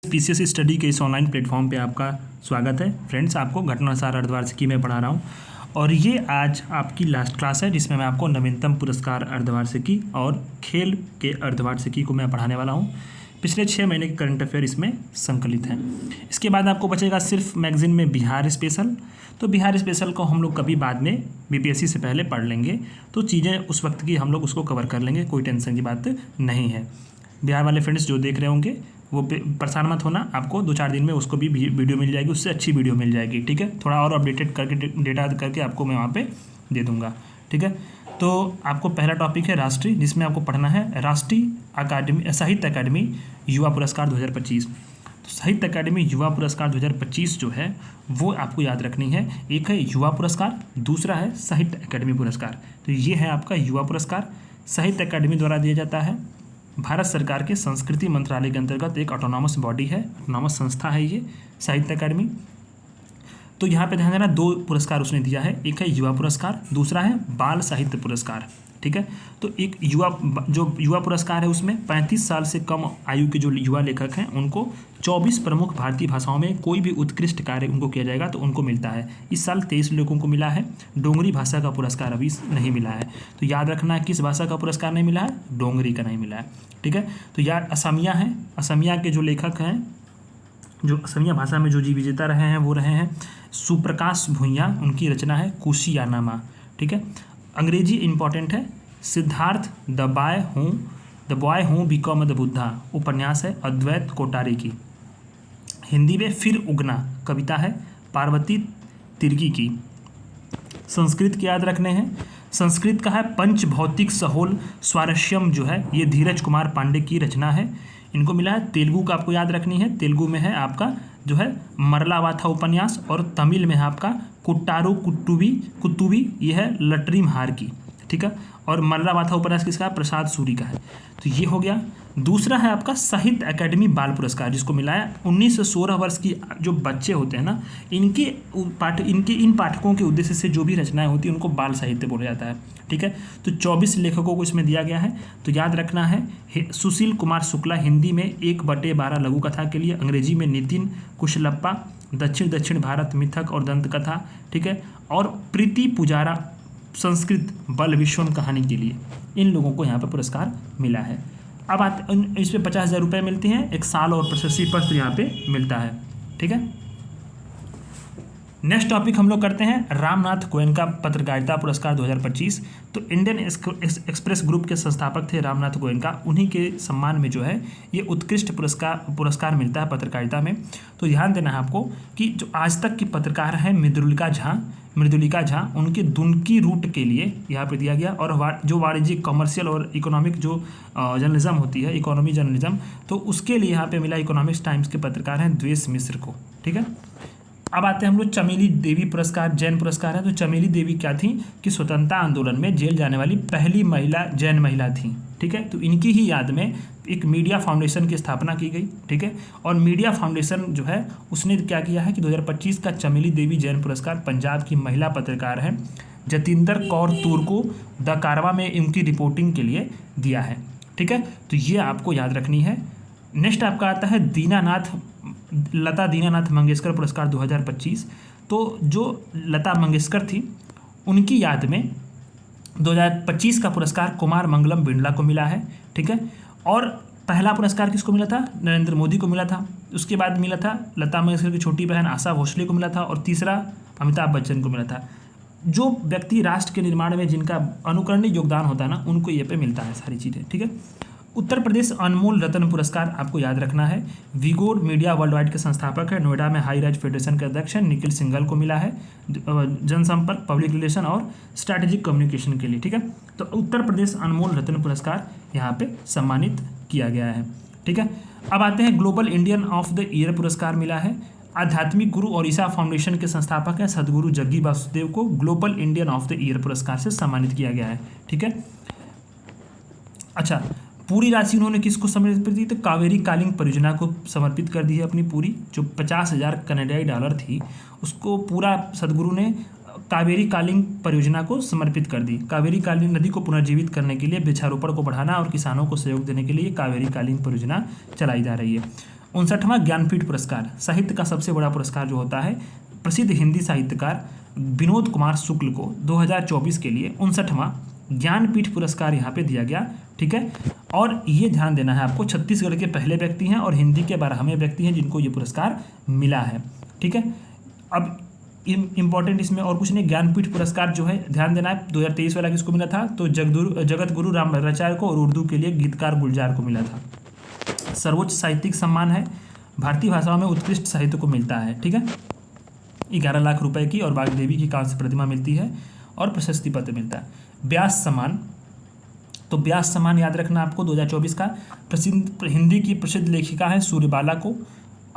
PCS study के इस online platform पे आपका स्वागत है। फ्रेंड्स, आपको घटनासार अर्धवार्षिकी में पढ़ा रहा हूँ और ये आज आपकी लास्ट क्लास है जिसमें मैं आपको नवीनतम पुरस्कार अर्धवार्षिकी और खेल के अर्धवार्षिकी को मैं पढ़ाने वाला हूँ। पिछले 6 महीने के करंट अफेयर इसमें संकलित हैं। इसके बाद आपको बचेगा सिर्फ मैगजीन में बिहार स्पेशल। तो बिहार स्पेशल को हम लोग कभी बाद में बीपीएससी से पहले पढ़ लेंगे, तो चीज़ें उस वक्त की हम लोग उसको कवर कर लेंगे, कोई टेंशन की बात नहीं है। बिहार वाले फ्रेंड्स जो देख रहे होंगे वो परेशान मत होना, आपको 2-4 दिन में उसको भी वीडियो मिल जाएगी, उससे अच्छी वीडियो मिल जाएगी। ठीक है, थोड़ा और अपडेटेड करके डेटा करके आपको मैं वहाँ पे दे दूँगा। ठीक है, तो आपको पहला टॉपिक है राष्ट्रीय, जिसमें आपको पढ़ना है राष्ट्रीय साहित्य अकादमी युवा पुरस्कार 2025। तो साहित्य अकादमी युवा पुरस्कार 2025 जो है वो आपको याद रखनी है। एक है युवा पुरस्कार, दूसरा है साहित्य अकादमी पुरस्कार। तो ये है आपका युवा पुरस्कार, साहित्य अकादमी द्वारा दिया जाता है। भारत सरकार के संस्कृति मंत्रालय के अंतर्गत एक ऑटोनॉमस बॉडी है, ऑटोनॉमस संस्था है ये साहित्य अकादमी। तो यहाँ पे ध्यान देना, 2 पुरस्कार उसने दिया है, एक है युवा पुरस्कार, दूसरा है बाल साहित्य पुरस्कार। ठीक है, तो एक युवा पुरस्कार है उसमें 35 साल से कम आयु के जो युवा लेखक हैं उनको 24 प्रमुख भारतीय भाषाओं में कोई भी उत्कृष्ट कार्य उनको किया जाएगा तो उनको मिलता है। इस साल 23 लोगों को मिला है। डोंगरी भाषा का पुरस्कार अभी नहीं मिला है, तो याद रखना है किस भाषा का पुरस्कार नहीं मिला है, डोंगरी का नहीं मिला है। ठीक है, तो यार असमिया है, असमिया के जो लेखक हैं, जो असमिया भाषा में जो विजेता रहे हैं वो रहे हैं सुप्रकाश भुइयाँ, उनकी रचना है कुशियानामा। ठीक है, अंग्रेजी इंपॉर्टेंट है, सिद्धार्थ द बॉय हूँ बिकम द बुद्धा उपन्यास है अद्वैत कोटारे की। हिंदी में फिर उगना कविता है पार्वती तिर्की की। संस्कृत के याद रखने हैं, संस्कृत का है पंच भौतिक सहोल स्वारस्यम, जो है ये धीरज कुमार पांडे की रचना है, इनको मिला है। तेलुगु का आपको याद रखनी है, तेलुगु में है आपका जो है मरलावाथा उपन्यास, और तमिल में है आपका कुट्टारू कुट्टुबी, ये है लट्रीमहार की। ठीक है, और मरलावाथा उपन्यास किसका है, प्रसाद सूरी का है। तो ये हो गया। दूसरा है आपका साहित्य अकादमी बाल पुरस्कार, जिसको मिला है 19 से 16 वर्ष की जो बच्चे होते हैं ना, इनके इन पाठकों के उद्देश्य से जो भी रचनाएं होती हैं उनको बाल साहित्य बोला जाता है। ठीक है, तो 24 लेखकों को इसमें दिया गया है। तो याद रखना है सुशील कुमार शुक्ला हिंदी में 1/12 लघु कथा के लिए, अंग्रेजी में नितिन कुशलप्पा दक्षिण भारत मिथक और दंत कथा। ठीक है, और प्रीति पुजारा संस्कृत बल विश्वम कहानी के लिए, इन लोगों को यहाँ पर पुरस्कार मिला है। अब इस पर 50,000 रुपये मिलते हैं, 1 साल और प्रशस्ति पत्र यहाँ पे मिलता है। ठीक है, नेक्स्ट टॉपिक हम लोग करते हैं रामनाथ गोयनका पत्रकारिता पुरस्कार 2025। तो इंडियन एक्सप्रेस ग्रुप के संस्थापक थे रामनाथ गोयनका, उन्हीं के सम्मान में जो है ये उत्कृष्ट पुरस्कार मिलता है पत्रकारिता में। तो ध्यान देना है आपको कि जो आज तक की पत्रकार हैं मृदुलिका झा, उनके दुनकी रूट के लिए यहाँ पे दिया गया, और जो वाणिज्यिक कमर्शियल और इकोनॉमिक जो जर्नलिज्म होती है, इकोनॉमी जर्नलिज्म, तो उसके लिए यहाँ पे मिला इकोनॉमिक्स टाइम्स के पत्रकार हैं द्वेष मिश्र को। ठीक है, अब आते हैं हम लोग चमेली देवी पुरस्कार, जैन पुरस्कार है। तो चमेली देवी क्या थी कि स्वतंत्रता आंदोलन में जेल जाने वाली पहली महिला जैन महिला थी। ठीक है, तो इनकी ही याद में एक मीडिया फाउंडेशन की स्थापना की गई। ठीक है, और मीडिया फाउंडेशन जो है उसने क्या किया है कि 2025 का चमेली देवी जैन पुरस्कार पंजाब की महिला पत्रकार है जतिंदर कौर तूर को द कारवा में इनकी रिपोर्टिंग के लिए दिया है। ठीक है, तो ये आपको याद रखनी है। नेक्स्ट आपका आता है लता दीनानाथ मंगेशकर पुरस्कार 2025। तो जो लता मंगेशकर थी उनकी याद में 2025 का पुरस्कार कुमार मंगलम बिरला को मिला है। ठीक है, और पहला पुरस्कार किसको मिला था, नरेंद्र मोदी को मिला था। उसके बाद मिला था लता मंगेशकर की छोटी बहन आशा भोसले को मिला था, और तीसरा अमिताभ बच्चन को मिला था। जो व्यक्ति राष्ट्र के निर्माण में जिनका अनुकरणीय योगदान होता है ना, उनको ये पे मिलता है सारी चीज़ें। ठीक है, उत्तर प्रदेश अनमोल रत्न पुरस्कार आपको याद रखना है, विगोर मीडिया वर्ल्ड वाइड के संस्थापक है, नोएडा में हाई राइज फेडरेशन के अध्यक्ष हैं, निखिल सिंघल को मिला है जनसंपर्क, पब्लिक रिलेशन और स्ट्रैटेजिक कम्युनिकेशन के लिए। ठीक है, तो उत्तर प्रदेश अनमोल रत्न पुरस्कार यहाँ पे सम्मानित किया गया है। ठीक है, अब आते हैं global Indian of the year पुरस्कार मिला है, आध्यात्मिक गुरु और ईसा फाउंडेशन के संस्थापक हैं सदगुरु जग्गी वासुदेव को global Indian of the year पुरस्कार से सम्मानित किया गया है। ठीक है, अच्छा, पूरी राशि उन्होंने किसको समर्पित की, तो कावेरी कालिंग परियोजना को समर्पित कर दी है अपनी पूरी, जो 50,000 कनाडाई डॉलर थी उसको पूरा सदगुरु ने कावेरी कालिंग परियोजना को समर्पित कर दी। कावेरी कालिंग नदी को पुनर्जीवित करने के लिए वृक्षारोपण को बढ़ाना और किसानों को सहयोग देने के लिए कावेरी कालिंग परियोजना चलाई जा रही है। 59वां ज्ञानपीठ पुरस्कार, साहित्य का सबसे बड़ा पुरस्कार जो होता है, प्रसिद्ध हिंदी साहित्यकार विनोद कुमार शुक्ल को 2024 के लिए 59वां ज्ञानपीठ पुरस्कार यहाँ पे दिया गया। ठीक है, और ये ध्यान देना है आपको, छत्तीसगढ़ के पहले व्यक्ति हैं और हिंदी के 12वें व्यक्ति हैं जिनको ये पुरस्कार मिला है। ठीक है, अब इम्पॉर्टेंट इसमें और कुछ नहीं, ज्ञानपीठ पुरस्कार जो है ध्यान देना है, 2023 वाला किसको मिला था, तो जगत गुरु रामभद्राचार्य को, और उर्दू के लिए गीतकार गुलजार को मिला था। सर्वोच्च साहित्यिक सम्मान है, भारतीय भाषाओं में उत्कृष्ट साहित्य को मिलता है। ठीक है, 11 लाख रुपए की और वाग्देवी की कांस्य प्रतिमा मिलती है और प्रशस्ति पत्र मिलता है। व्यास सम्मान, तो व्यास सम्मान याद रखना आपको 2024 का, प्रसिद्ध हिंदी की प्रसिद्ध लेखिका है सूर्यबाला को,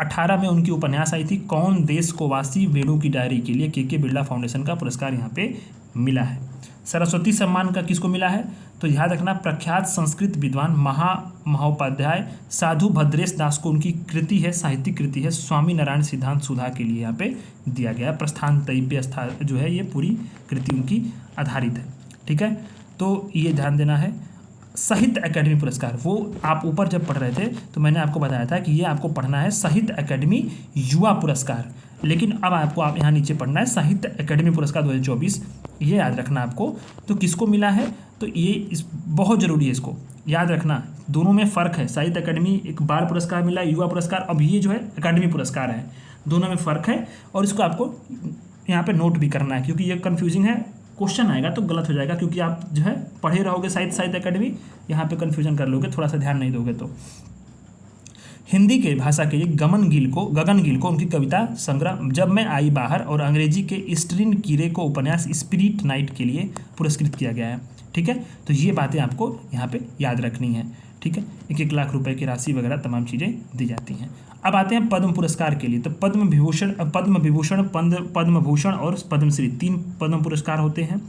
18 में उनकी उपन्यास आई थी कौन देश को वासी, वेणु की डायरी के लिए के बिरला फाउंडेशन का पुरस्कार यहाँ पे मिला है। सरस्वती सम्मान का किसको मिला है, तो याद रखना प्रख्यात संस्कृत विद्वान महोपाध्याय साधु भद्रेश दास को उनकी कृति है, साहित्यिक कृति है स्वामी नारायण सिद्धांत सुधा के लिए यहाँ पे दिया गया। प्रस्थान तैप्य जो है ये पूरी कृति उनकी आधारित है। ठीक है, तो ये ध्यान देना है। साहित्य अकेडमी पुरस्कार, वो आप ऊपर जब पढ़ रहे थे तो मैंने आपको बताया था कि ये आपको पढ़ना है साहित्य अकेडमी युवा पुरस्कार, लेकिन अब आपको यहाँ नीचे पढ़ना है साहित्य अकेडमी पुरस्कार 2024, ये याद रखना आपको। तो किसको मिला है, तो ये बहुत ज़रूरी है, इसको याद रखना, दोनों में फ़र्क है। साहित्य अकेडमी एक बाल पुरस्कार मिला, युवा पुरस्कार, अब ये जो है अकेडमी पुरस्कार है, दोनों में फ़र्क है और इसको आपको यहाँ पे नोट भी करना है, क्योंकि ये कन्फ्यूजिंग है, क्वेश्चन आएगा तो गलत हो जाएगा, क्योंकि आप जो है पढ़े रहोगे साहित्य अकेडमी, यहाँ पे कन्फ्यूजन कर लोगे, थोड़ा सा ध्यान नहीं दोगे तो। हिंदी के भाषा के लिए गगन गिल को उनकी कविता संग्रह जब मैं आई बाहर और अंग्रेजी के स्ट्रीन कीरे को उपन्यास स्पिरिट नाइट के लिए पुरस्कृत किया गया है। ठीक है, तो ये बातें आपको यहाँ पे याद रखनी है। ठीक है, 1-1 लाख रुपए की राशि वगैरह तमाम चीज़ें दी जाती हैं। अब आते हैं पद्म पुरस्कार के लिए, तो पद्म भूषण और पद्मश्री 3 पद्म पुरस्कार होते हैं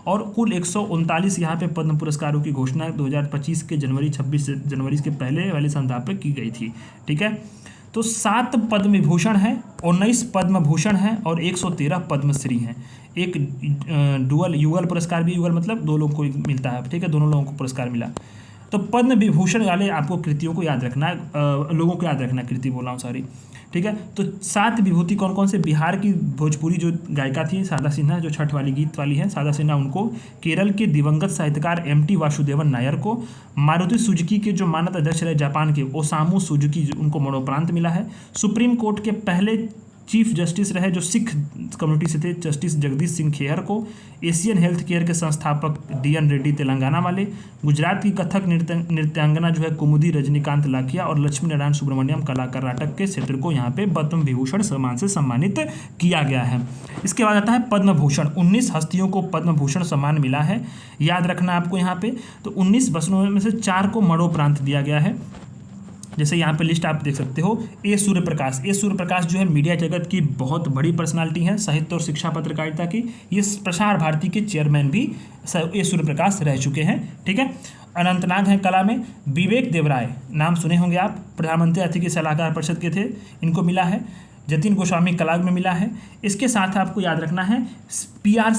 और कुल 139 यहाँ पे पद्म पुरस्कारों की घोषणा 2025 के 26 जनवरी के पहले वाले सप्ताह पर की गई थी। ठीक है, तो 7 पद्म विभूषण हैं, 19 पद्म भूषण हैं और 113 पद्मश्री हैं। एक युगल पुरस्कार भी, युगल मतलब 2 लोगों को मिलता है। ठीक है, दोनों लोगों को पुरस्कार मिला। तो पद्म विभूषण वाले आपको कृतियों को याद रखना है, लोगों को याद रखना, कृति बोला हूँ सॉरी। ठीक है, तो 7 विभूति कौन कौन से, बिहार की भोजपुरी जो गायिका थी शारदा सिन्हा, जो छठ वाली गीत वाली है शारदा सिन्हा, उनको, केरल के दिवंगत साहित्यकार MT वासुदेवन नायर को, मारुति सुजुकी के जो मानद अध्यक्ष रहे जापान के ओसामू सुजुकी, जो उनको मरणोपरांत मिला है। सुप्रीम कोर्ट के पहले चीफ जस्टिस रहे जो सिख कम्युनिटी से थे, जस्टिस जगदीश सिंह खेहर को, एशियन हेल्थ केयर के संस्थापक DN रेड्डी तेलंगाना वाले, गुजरात की कथक नृत्यांगना जो है कुमुदी रजनीकांत लाखिया और लक्ष्मी नारायण सुब्रमण्यम कला कर्नाटक के क्षेत्र को यहाँ पे पद्म विभूषण सम्मान से सम्मानित किया गया है। इसके बाद आता है पद्म भूषण, 19 हस्तियों को पद्म भूषण सम्मान मिला है, याद रखना आपको यहाँ पे। तो 19 वसनों में से 4 को मरणोपरांत दिया गया है। जैसे यहाँ पे लिस्ट आप देख सकते हो, ए सूर्यप्रकाश जो है मीडिया जगत की बहुत बड़ी पर्सनालिटी है, साहित्य और शिक्षा पत्रकारिता की, ये प्रसार भारती के चेयरमैन भी ए सूर्यप्रकाश रह चुके हैं। ठीक है, अनंतनाग हैं कला में, विवेक देवराय नाम सुने होंगे आप, प्रधानमंत्री आर्थिक सलाहकार परिषद के थे, इनको मिला है। जतिन गोस्वामी कला में मिला है। इसके साथ आपको याद रखना है PR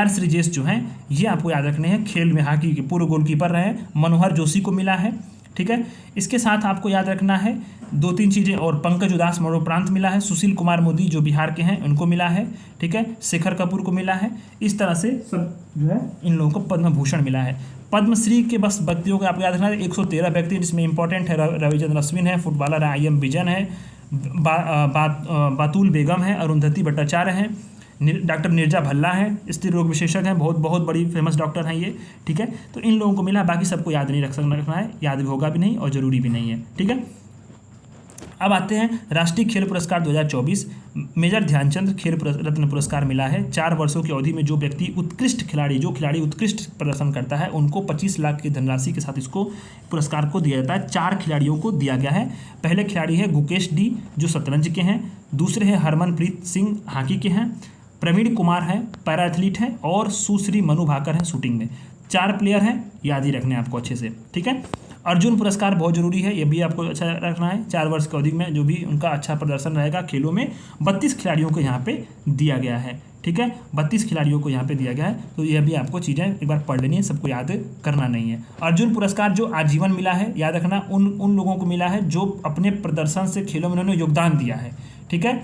श्रीजेश जो हैं ये आपको याद रखने हैं, खेल में हॉकी के पूर्व गोलकीपर रहे, मनोहर जोशी को मिला है। ठीक है, इसके साथ आपको याद रखना है 2-3 चीज़ें और, पंकज उदास मरणोपरांत मिला है, सुशील कुमार मोदी जो बिहार के हैं उनको मिला है। ठीक है, शेखर कपूर को मिला है। इस तरह से सब जो है इन लोगों को पद्म भूषण मिला है। पद्मश्री के बस व्यक्तियों को आपको याद रखना है 113 व्यक्ति, जिसमें इंपॉर्टेंट है रविचंद्र अश्विन है, फुटबॉलर IM विजन है, बातुल बेगम है, अरुंधति भट्टाचार्य हैं, डॉक्टर नीरजा भल्ला है, स्त्री रोग विशेषज्ञ हैं, बहुत बड़ी फेमस डॉक्टर हैं ये। ठीक है, तो इन लोगों को मिला, बाकी सबको याद नहीं रखना है, याद भी होगा भी नहीं और ज़रूरी भी नहीं है। ठीक है, अब आते हैं राष्ट्रीय खेल पुरस्कार 2024, मेजर ध्यानचंद खेल रत्न पुरस्कार मिला है। 4 वर्षों की अवधि में जो व्यक्ति उत्कृष्ट खिलाड़ी उत्कृष्ट प्रदर्शन करता है उनको 25 लाख की धनराशि के साथ इसको पुरस्कार को दिया जाता है। 4 खिलाड़ियों को दिया गया है। पहले खिलाड़ी है गुकेश D जो शतरंज के हैं, दूसरे हैं हरमनप्रीत सिंह हॉकी के हैं, प्रवीण कुमार है पैरा एथलीट हैं और सुश्री मनु भाकर हैं शूटिंग में। 4 प्लेयर हैं, याद ही रखने आपको अच्छे से। ठीक है, अर्जुन पुरस्कार बहुत जरूरी है, ये भी आपको अच्छा रखना है। 4 वर्ष की अवधि में जो भी उनका अच्छा प्रदर्शन रहेगा खेलों में, 32 खिलाड़ियों को यहाँ पे दिया गया है, ठीक है, 32 खिलाड़ियों को यहाँ पे दिया गया है। तो यह भी आपको चीज़ें एक बार पढ़ लेनी है, सबको याद करना नहीं है। अर्जुन पुरस्कार जो आजीवन मिला है, याद रखना उन लोगों को मिला है जो अपने प्रदर्शन से खेलों में उन्होंने योगदान दिया है, ठीक है।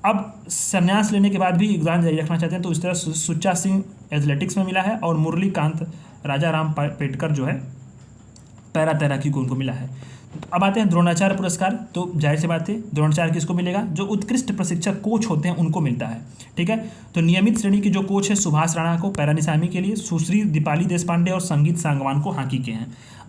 अब संन्यास लेने के बाद भी योगदान जारी रखना चाहते हैं, तो इस तरह सुच्चा सिंह एथलेटिक्स में मिला है, और मुरली कांत राजा राम पेटकर जो है पैरा तैराकी को उनको मिला है। अब आते हैं द्रोणाचार्य पुरस्कार। तो जाहिर सी बात है द्रोणाचार्य किसको मिलेगा, जो उत्कृष्ट प्रशिक्षक कोच होते हैं उनको मिलता है, ठीक है। तो नियमित श्रेणी के जो कोच है सुभाष राणा को पैरानिसामी के लिए, सुश्री दीपाली देशपांडे और संगीत सांगवान को हॉकी के हैं।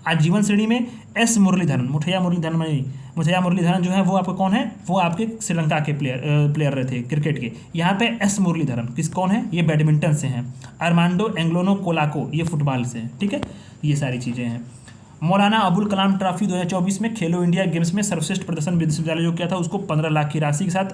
आजीवन श्रेणी में एस मुरलीधरन, मुठैया मुरलीधरन जो है वो आपको कौन है, वो आपके श्रीलंका के प्लेयर रहे थे क्रिकेट के। यहाँ पे एस मुरलीधरन कौन है, ये बैडमिंटन से हैं। अरमांडो एंग्लोनो कोलाको ये फुटबॉल से हैं, ठीक है। ये सारी चीज़ें हैं। मौलाना अबुल कलाम ट्रॉफी 2024 में खेलो इंडिया गेम्स में सर्वश्रेष्ठ प्रदर्शन विश्वविद्यालय जो किया था उसको 15 लाख की राशि के साथ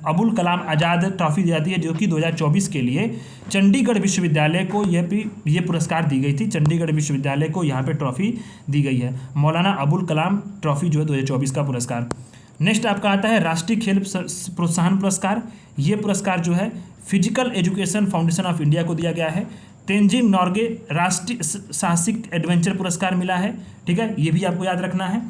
अबुल कलाम आज़ाद ट्रॉफी दी जाती है, जो कि 2024 के लिए चंडीगढ़ विश्वविद्यालय को ये पुरस्कार दी गई थी। चंडीगढ़ विश्वविद्यालय को यहाँ पे ट्रॉफी दी गई है, मौलाना अबुल कलाम ट्रॉफी जो है 2024 का पुरस्कार। नेक्स्ट आपका आता है राष्ट्रीय खेल प्रोत्साहन पुरस्कार। ये पुरस्कार जो है physical education foundation of India को दिया गया है। तेंजिन नॉर्गे राष्ट्रीय साहसिक एडवेंचर पुरस्कार मिला है, ठीक है, ये भी आपको याद रखना है।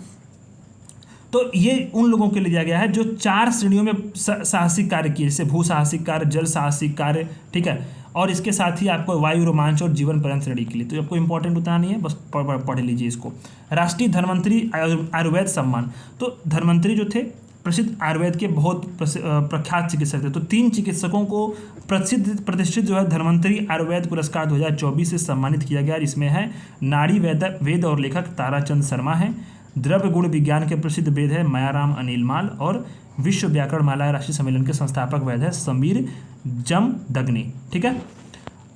तो ये उन लोगों के लिए दिया गया है जो 4 श्रेणियों में साहसिक कार्य किए, जैसे भू साहसिक कार्य, जल साहसिक कार्य, ठीक है, और इसके साथ ही आपको वायु रोमांच और जीवन पर्यंत श्रेणी के लिए। तो आपको इंपॉर्टेंट उतना नहीं है, बस पढ़ लीजिए इसको। राष्ट्रीय धन्वंतरी आयुर्वेद सम्मान। तो धन्वंतरी जो थे प्रसिद्ध आयुर्वेद के बहुत प्रख्यात चिकित्सक थे, तो 3 चिकित्सकों को प्रतिष्ठित जो है धन्वंतरी आयुर्वेद पुरस्कार 2024 से सम्मानित किया गया। इसमें है नाड़ी वेद और लेखक ताराचंद शर्मा है, द्रव्य गुण विज्ञान के प्रसिद्ध वेद है मायाराम अनिल माल, और विश्व व्याकरण माला राष्ट्रीय सम्मेलन के संस्थापक वैद है समीर जमदग्नि, ठीक है।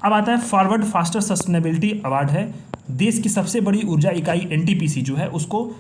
अब आता है फॉरवर्ड फास्टर सस्टेनेबिलिटी अवार्ड है। देश की सबसे बड़ी ऊर्जा इकाई NTPC जो है उसको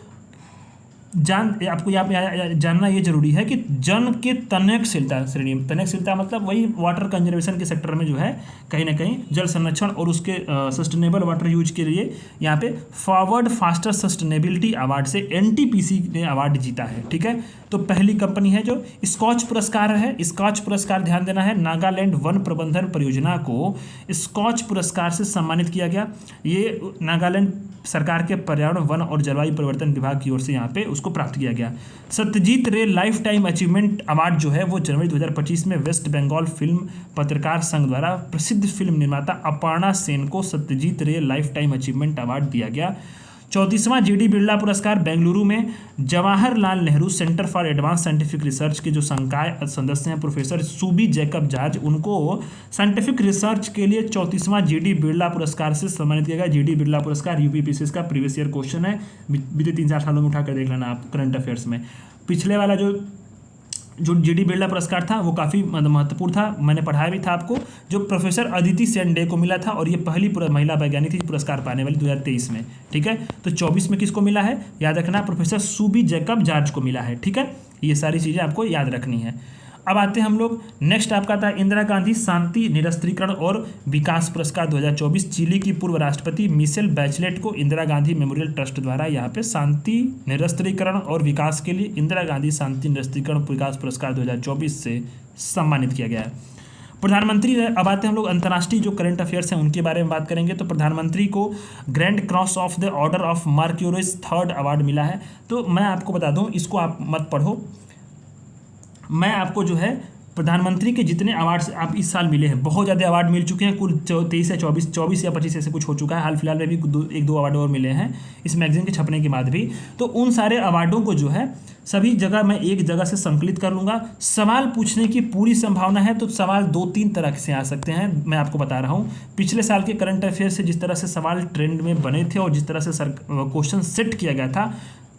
आपको यहाँ पे जानना ये जरूरी है कि जन के तन्यकशीलता श्रेणी में, तन्यकशीलता मतलब वही वाटर कंजर्वेशन के सेक्टर में जो है कहीं ना कहीं जल संरक्षण और उसके सस्टेनेबल वाटर यूज के लिए यहाँ पे फॉरवर्ड फास्टर सस्टेनेबिलिटी अवार्ड से NTPC ने अवार्ड जीता है, ठीक है। तो पहली कंपनी है जो स्कॉच पुरस्कार है। स्कॉच पुरस्कार ध्यान देना है, नागालैंड वन प्रबंधन परियोजना को स्कॉच पुरस्कार से सम्मानित किया गया। ये नागालैंड सरकार के पर्यावरण वन और जलवायु परिवर्तन विभाग की ओर से यहाँ पे उसको प्राप्त किया गया। सत्यजीत रे लाइफ टाइम अचीवमेंट अवार्ड जो है वो जनवरी 2025 में वेस्ट बंगाल फिल्म पत्रकार संघ द्वारा प्रसिद्ध फिल्म निर्माता अपर्णा सेन को सत्यजीत रे लाइफ टाइम अचीवमेंट अवार्ड दिया गया। 34वां GD बिरला पुरस्कार बेंगलुरु में Jawaharlal Nehru centre for advance scientific research के जो संकाय सदस्य हैं प्रोफेसर सुबी जैकब जॉर्ज, उनको साइंटिफिक रिसर्च के लिए 34वां GD बिरला पुरस्कार से सम्मानित किया गया। GD बिरला पुरस्कार UPPCS का प्रीवियस ईयर क्वेश्चन है, बीते 3-4 सालों में उठाकर देख लेना आप करंट अफेयर्स में। पिछले वाला जो GD बिरला पुरस्कार था वो काफ़ी महत्वपूर्ण था, मैंने पढ़ाया भी था आपको, जो प्रोफेसर अदिति सेन डे को मिला था, और ये पहली महिला वैज्ञानिक थी पुरस्कार पाने वाली 2023 में, ठीक है। तो 24 में किसको मिला है, याद रखना प्रोफेसर सुबी जैकब जॉर्ज को मिला है, ठीक है। ये सारी चीज़ें आपको याद रखनी है। अब आते हैं हम लोग नेक्स्ट आपका था इंदिरा गांधी शांति निरस्त्रीकरण और विकास पुरस्कार 2024। चिली की पूर्व राष्ट्रपति मिशेल बैचलेट को इंदिरा गांधी मेमोरियल ट्रस्ट द्वारा यहाँ पे शांति निरस्त्रीकरण और विकास के लिए इंदिरा गांधी शांति निरस्त्रीकरण विकास पुरस्कार 2024 से सम्मानित किया गया है। प्रधानमंत्री, अब आते हैं हम लोग अंतर्राष्ट्रीय जो करंट अफेयर्स हैं उनके बारे में बात करेंगे। तो प्रधानमंत्री को grand cross of the order of mercurius 3rd award मिला है। तो मैं आपको बता दूं, इसको आप मत पढ़ो, मैं आपको जो है प्रधानमंत्री के जितने अवार्ड्स आप इस साल मिले हैं, बहुत ज़्यादा अवार्ड मिल चुके हैं, कुल 23 या 24 या 25 ऐसे कुछ हो चुका है। हाल फिलहाल में भी 1-2 अवार्ड और मिले हैं इस मैगजीन के छपने के बाद भी। तो उन सारे अवार्डों को जो है सभी जगह मैं एक जगह से संकलित कर लूँगा। सवाल पूछने की पूरी संभावना है, तो सवाल 2-3 तरह से आ सकते हैं, मैं आपको बता रहा हूँ। पिछले साल के करंट अफेयर से जिस तरह से सवाल ट्रेंड में बने थे और जिस तरह से क्वेश्चन सेट किया गया था,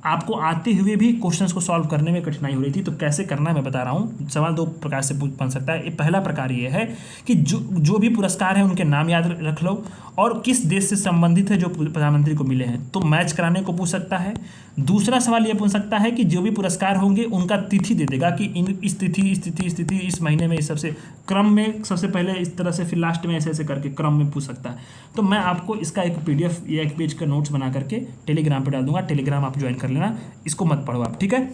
आपको आते हुए भी क्वेश्चंस को सॉल्व करने में कठिनाई हो रही थी। तो कैसे करना है मैं बता रहा हूँ। सवाल दो प्रकार से बन सकता है। पहला प्रकार ये है कि जो भी पुरस्कार है उनके नाम याद रख लो और किस देश से संबंधित है जो प्रधानमंत्री को मिले हैं, तो मैच कराने को पूछ सकता है। दूसरा सवाल ये पूछ सकता है कि जो भी पुरस्कार होंगे उनका तिथि दे देगा कि इस तिथि इस महीने में, इस सबसे क्रम में, सबसे पहले इस तरह से, फिर लास्ट में ऐसे ऐसे करके क्रम में पूछ सकता है। तो मैं आपको इसका एक PDF या एक पेज का नोट्स बना करके टेलीग्राम पे डाल दूंगा। टेलीग्राम आप ज्वाइन कर लेना, इसको मत पढ़ो आप, ठीक है।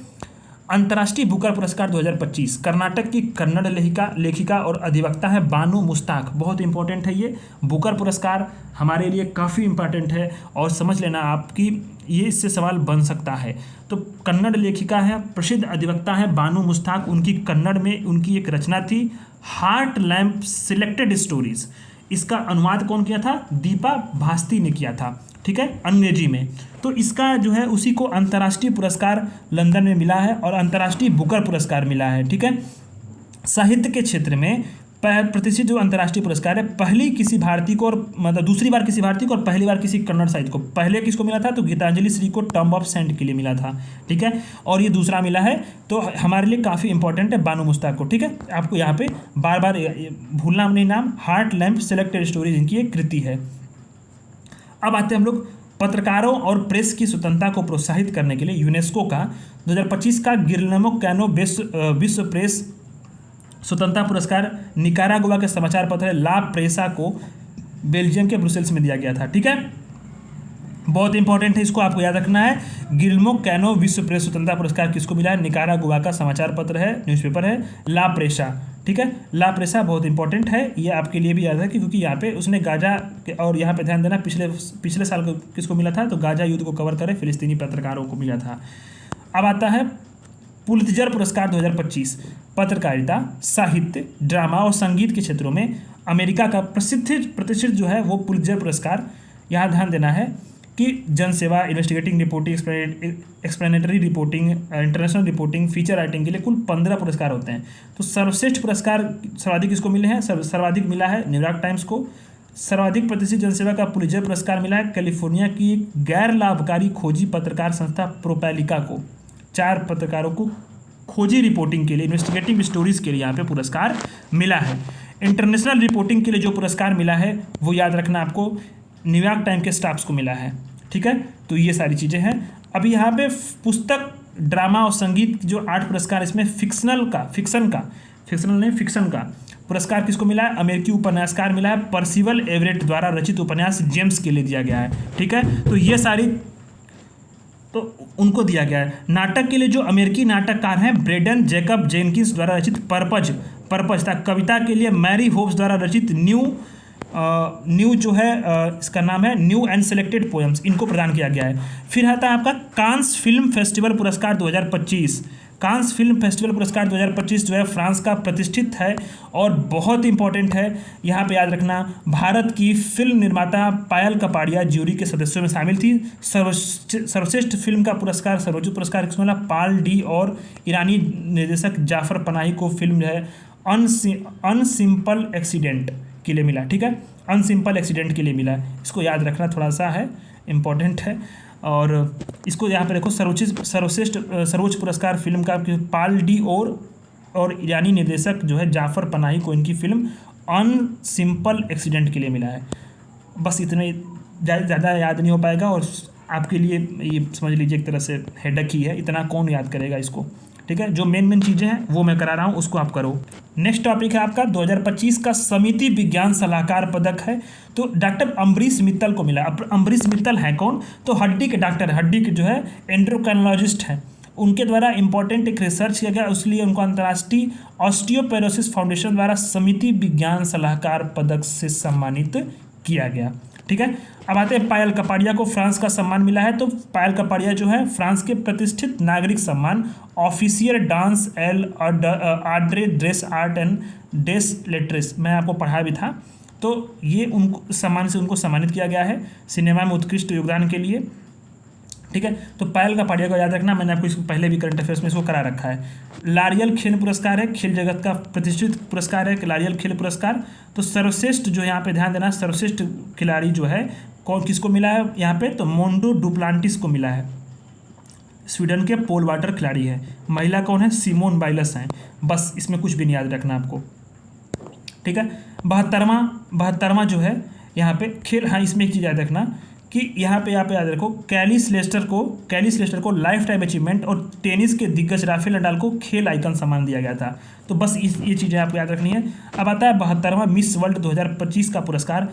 अंतर्राष्ट्रीय बुकर पुरस्कार 2025, कर्नाटक की कन्नड़ लेखिका और अधिवक्ता है बानू मुश्ताक। बहुत इंपॉर्टेंट है ये बुकर पुरस्कार, हमारे लिए काफ़ी इंपॉर्टेंट है और समझ लेना आपकी ये इससे सवाल बन सकता है। तो कन्नड़ लेखिका है, प्रसिद्ध अधिवक्ता है बानू मुश्ताक। उनकी कन्नड़ में उनकी एक रचना थी हार्ट लैम्प सिलेक्टेड स्टोरीज। इसका अनुवाद कौन किया था? दीपा भास्ती ने किया था, ठीक है, अंग्रेजी में। तो इसका जो है उसी को अंतर्राष्ट्रीय पुरस्कार लंदन में मिला है और अंतर्राष्ट्रीय बुकर पुरस्कार मिला है, ठीक है। साहित्य के क्षेत्र में प्रतिष्ठित जो अंतर्राष्ट्रीय पुरस्कार है, पहली किसी भारतीय को, और मतलब दूसरी बार किसी भारतीय को और पहली बार किसी कन्नड़ साहित्य को। पहले किसको मिला था? तो गीतांजलि श्री को टर्म ऑफ सेंट के लिए मिला था, ठीक है। और ये दूसरा मिला है, तो हमारे लिए काफ़ी इंपॉर्टेंट है बानू मुश्ताक को, ठीक है। आपको यहाँ पे बार बार भूलना नहीं नाम, हार्ट लैम्प सिलेक्टेड स्टोरीज इनकी एक कृति है। अब आते हैं हम लोग पत्रकारों और प्रेस की स्वतंत्रता को प्रोत्साहित करने के लिए यूनेस्को का 2025 का गिल्लेर्मो कैनो विश्व प्रेस स्वतंत्रता पुरस्कार निकारागुआ के समाचार पत्र ला प्रेसा को बेल्जियम के ब्रुसेल्स में दिया गया था, ठीक है। बहुत इंपॉर्टेंट है, इसको आपको याद रखना है। गिल्लेर्मो कैनो विश्व प्रेस स्वतंत्रता पुरस्कार किसको मिला है? निकारागुआ का समाचार पत्र है, न्यूज़पेपर है ला प्रेसा, ठीक है। ला प्रेसा बहुत इंपॉर्टेंट है, ये आपके लिए भी याद है क्योंकि यहाँ पे उसने गाजा, और यहाँ पे ध्यान देना पिछले साल को किसको मिला था? तो गाजा युद्ध को कवर करे फिलिस्तीनी पत्रकारों को मिला था। अब आता है पुलित्जर पुरस्कार 2025, पत्रकारिता, साहित्य, ड्रामा और संगीत के क्षेत्रों में अमेरिका का प्रतिष्ठित जो है वो पुलित्जर पुरस्कार। यहाँ ध्यान देना है कि जनसेवा, investigating reporting, explanatory reporting, international reporting, feature writing के लिए कुल 15 पुरस्कार होते हैं। तो सर्वश्रेष्ठ पुरस्कार सर्वाधिक किसको मिले हैं? सर्वाधिक मिला है न्यूयॉर्क टाइम्स को। सर्वाधिक प्रतिष्ठित जनसेवा का पुलित्जर पुरस्कार मिला है कैलिफोर्निया की एक गैर लाभकारी खोजी पत्रकार संस्था प्रोपैलिका को। 4 पत्रकारों को खोजी रिपोर्टिंग के लिए, इन्वेस्टिगेटिव स्टोरीज के लिए यहाँ पे पुरस्कार मिला है। इंटरनेशनल रिपोर्टिंग के लिए जो पुरस्कार मिला है वो याद रखना आपको न्यूयॉर्क टाइम के स्टाफ्स को मिला है, ठीक है। तो ये सारी चीज़ें हैं। अभी यहाँ पे पुस्तक, ड्रामा और संगीत जो 8 पुरस्कार, इसमें फिक्शन का पुरस्कार किसको मिला है? अमेरिकी उपन्यासकार मिला है, पर्सिवल एवरेट द्वारा रचित उपन्यास जेम्स के लिए दिया गया है, ठीक है। तो ये सारी तो उनको दिया गया है। नाटक के लिए जो अमेरिकी नाटककार हैं ब्रेडन जैकब जेनकिंस द्वारा रचित पर्पज था। कविता के लिए मैरी होप्स द्वारा रचित न्यू जो है इसका नाम है न्यू एंड सेलेक्टेड पोएम्स, इनको प्रदान किया गया है। फिर आता है आपका कांस फिल्म फेस्टिवल पुरस्कार 2025। कांस फिल्म फेस्टिवल पुरस्कार 2025 जो है फ्रांस का प्रतिष्ठित है और बहुत इंपॉर्टेंट है। यहाँ पे याद रखना, भारत की फिल्म निर्माता पायल कपाड़िया ज्यूरी के सदस्यों में शामिल थी। सर्वश्रेष्ठ फिल्म का पुरस्कार, सर्वोच्च पुरस्कार किसको मिला? पाल डी और ईरानी निर्देशक जाफर पनाही को फिल्म जो है अनसिंपल एक्सीडेंट के लिए मिला, ठीक है। अनसिंपल एक्सीडेंट के लिए मिला, इसको याद रखना, थोड़ा सा है इम्पोर्टेंट है। और इसको यहाँ पे देखो, सर्वोच्च पुरस्कार फिल्म का पाल डी और ईरानी निर्देशक जो है जाफर पनाही को इनकी फिल्म अनसिंपल एक्सीडेंट के लिए मिला है। बस इतने, ज़्यादा याद नहीं हो पाएगा और आपके लिए ये समझ लीजिए एक तरह से हेडक ही है, इतना कौन याद करेगा इसको, ठीक है। जो मेन चीज़ें हैं वो मैं करा रहा हूँ, उसको आप करो। नेक्स्ट टॉपिक है आपका 2025 का समिति विज्ञान सलाहकार पदक है, तो डॉक्टर अम्बरीश मित्तल को मिला। अम्बरीश मित्तल हैं कौन? तो हड्डी के डॉक्टर, हड्डी के जो है एंड्रोक्राइनोलॉजिस्ट हैं। उनके द्वारा इंपॉर्टेंट एक रिसर्च किया गया, इसलिए उनको अंतर्राष्ट्रीय ऑस्टियोपोरोसिस फाउंडेशन द्वारा समिति विज्ञान सलाहकार पदक से सम्मानित किया गया, ठीक है। अब आते हैं पायल कपाड़िया को फ्रांस का सम्मान मिला है। तो पायल कपाड़िया जो है फ्रांस के प्रतिष्ठित नागरिक सम्मान ऑफिसियर डांस एल आर्ड्रे ड्रेस आर्ट एंड डेस लेट्रेस, मैं आपको पढ़ाया भी था। तो ये उनको सम्मान से उनको सम्मानित किया गया है सिनेमा में उत्कृष्ट योगदान के लिए, ठीक है। तो पायल कपाड़िया को याद रखना, मैंने आपको इसको पहले भी करंट अफेयर्स में इसको करा रखा है। लारियल खेल पुरस्कार है, खेल जगत का प्रतिष्ठित पुरस्कार है लारियल खेल पुरस्कार। तो सर्वश्रेष्ठ जो यहाँ पे ध्यान देना, सर्वश्रेष्ठ खिलाड़ी जो है कौन, किसको मिला है यहाँ पे? तो मोंडो डुप्लांटिस को मिला है। स्वीडन के पोल वाल्टर खिलाड़ी हैं। महिला कौन है? सिमोन बाइल्स हैं। बस इसमें कुछ भी नहीं याद रखना आपको, ठीक है। 72वां जो है यहाँ पे खेल, हाँ इसमें एक चीज़ याद रखना कि यहाँ पे याद रखो, कैलिस लेस्टर को लाइफ टाइम अचीवमेंट और टेनिस के दिग्गज राफेल नडाल को खेल आइकन सम्मान दिया गया था। तो बस ये चीज़ें आपको याद रखनी है। अब आता है 72वां मिस वर्ल्ड 2025 का पुरस्कार।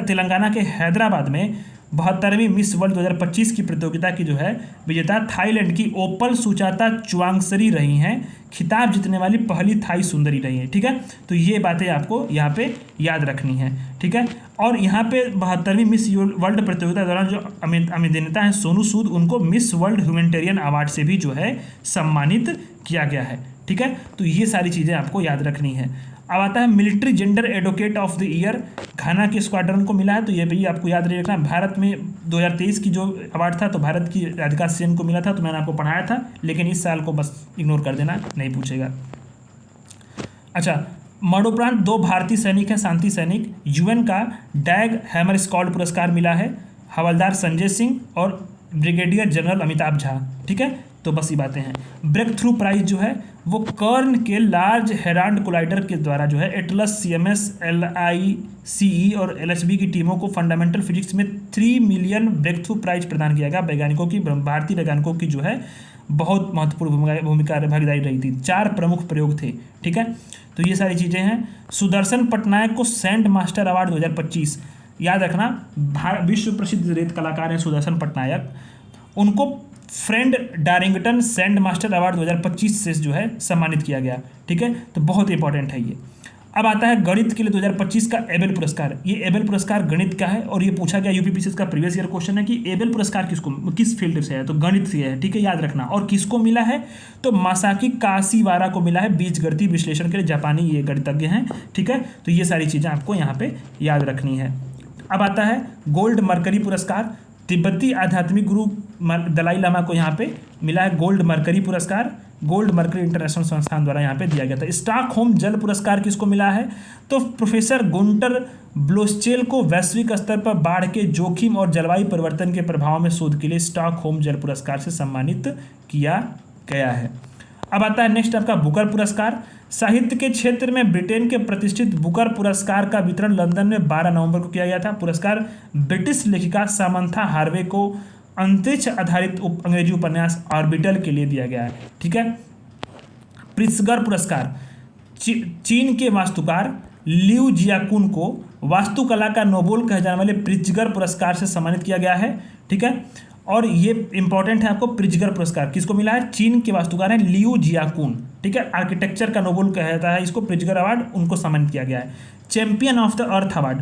तेलंगाना के हैदराबाद में 72वीं मिस वर्ल्ड 2025 की प्रतियोगिता की जो है विजेता थाईलैंड की ओपल सुचाता चुवांगसरी रही हैं। खिताब जीतने वाली पहली थाई सुंदरी रही है, ठीक है। तो ये बातें आपको यहाँ पे याद रखनी है, ठीक है। और यहाँ पे 72वीं मिस वर्ल्ड प्रतियोगिता के दौरान जो अभिनेता हैं सोनू सूद, उनको मिस वर्ल्ड ह्यूमैनिटेरियन अवार्ड से भी जो है सम्मानित किया गया है, ठीक है। तो ये सारी चीज़ें आपको याद रखनी है। अब आता है military gender advocate of the year, Ghana के स्क्वाड्रन को मिला है। तो ये भी आपको याद रखना। भारत में 2023 की जो अवार्ड था तो भारत की राधिका सेन को मिला था, तो मैंने आपको पढ़ाया था, लेकिन इस साल को बस इग्नोर कर देना, नहीं पूछेगा। अच्छा, मरणोपरांत 2 भारतीय सैनिक हैं, शांति सैनिक। यूएन का डैग हैमर स्क्वाड पुरस्कार मिला है हवलदार संजय सिंह और ब्रिगेडियर जनरल अमिताभ झा, ठीक है। तो बस ये बातें हैं। ब्रेक थ्रू प्राइज जो है वो कर्न के लार्ज हेराल्ड कोलाइडर के द्वारा जो है एटलस, CMS, LICE और LHB की टीमों को फंडामेंटल फिजिक्स में 3 मिलियन ब्रेक थ्रू प्राइज प्रदान किया गया। भारतीय वैज्ञानिकों की जो है बहुत महत्वपूर्ण भूमिका भागीदारी रही थी। 4 प्रमुख प्रयोग थे, ठीक है। तो ये सारी चीज़ें हैं। सुदर्शन पटनायक को सैंड मास्टर अवार्ड 2025 याद रखना। विश्व प्रसिद्ध रेत कलाकार हैं सुदर्शन पटनायक, उनको फ्रेंड डारिंगटन सैंड मास्टर अवार्ड 2025 से जो है सम्मानित किया गया, ठीक है। तो बहुत इंपॉर्टेंट है ये। अब आता है गणित के लिए 2025 का एबेल पुरस्कार। ये एबेल पुरस्कार गणित का है और ये पूछा गया यूपीपीसीएस का प्रीवियस ईयर क्वेश्चन है कि एबेल पुरस्कार किस फील्ड से है, तो गणित से है, ठीक है, याद रखना। और किसको मिला है? तो मासाकी काशीवारा को मिला है, बीजगणितीय विश्लेषण के लिए, जापानी ये गणितज्ञ हैं, ठीक है। तो ये सारी चीज़ें आपको यहाँ पे याद रखनी है। अब आता है गोल्ड मरकरी पुरस्कार। तिब्बती आध्यात्मिक गुरु दलाई लामा को यहाँ पे मिला है गोल्ड मरकरी पुरस्कार, गोल्ड मरकरी इंटरनेशनल संस्थान द्वारा यहाँ पे दिया गया था। स्टॉकहोम जल पुरस्कार किसको मिला है? तो प्रोफेसर गुंटर ब्लोस्चेल को वैश्विक स्तर पर बाढ़ के जोखिम और जलवायु परिवर्तन के प्रभाव में शोध के लिए स्टॉकहोम जल पुरस्कार से सम्मानित किया गया है। अब आता है नेक्स्ट आपका बुकर पुरस्कार। साहित्य के क्षेत्र में ब्रिटेन के प्रतिष्ठित बुकर पुरस्कार का वितरण लंदन में 12 नवंबर को किया गया था। पुरस्कार ब्रिटिश लेखिका सामंथा हार्वे को अंतरिक्ष आधारित अंग्रेजी उपन्यास ऑर्बिटल के लिए दिया गया है, ठीक है। प्रित्जगर पुरस्कार चीन के वास्तुकार लियू जियाकुन को वास्तुकला का नोबेल कहे जाने वाले प्रित्जगर पुरस्कार से सम्मानित किया गया है, ठीक है। और ये इंपॉर्टेंट है आपको, प्रित्जगर पुरस्कार किसको मिला है? चीन के वास्तुकार हैं लियू जियाकुन, ठीक है। आर्किटेक्चर का नोबेल कहता है इसको, प्रित्जगर अवार्ड उनको सम्मानित किया गया है। Champion of the earth award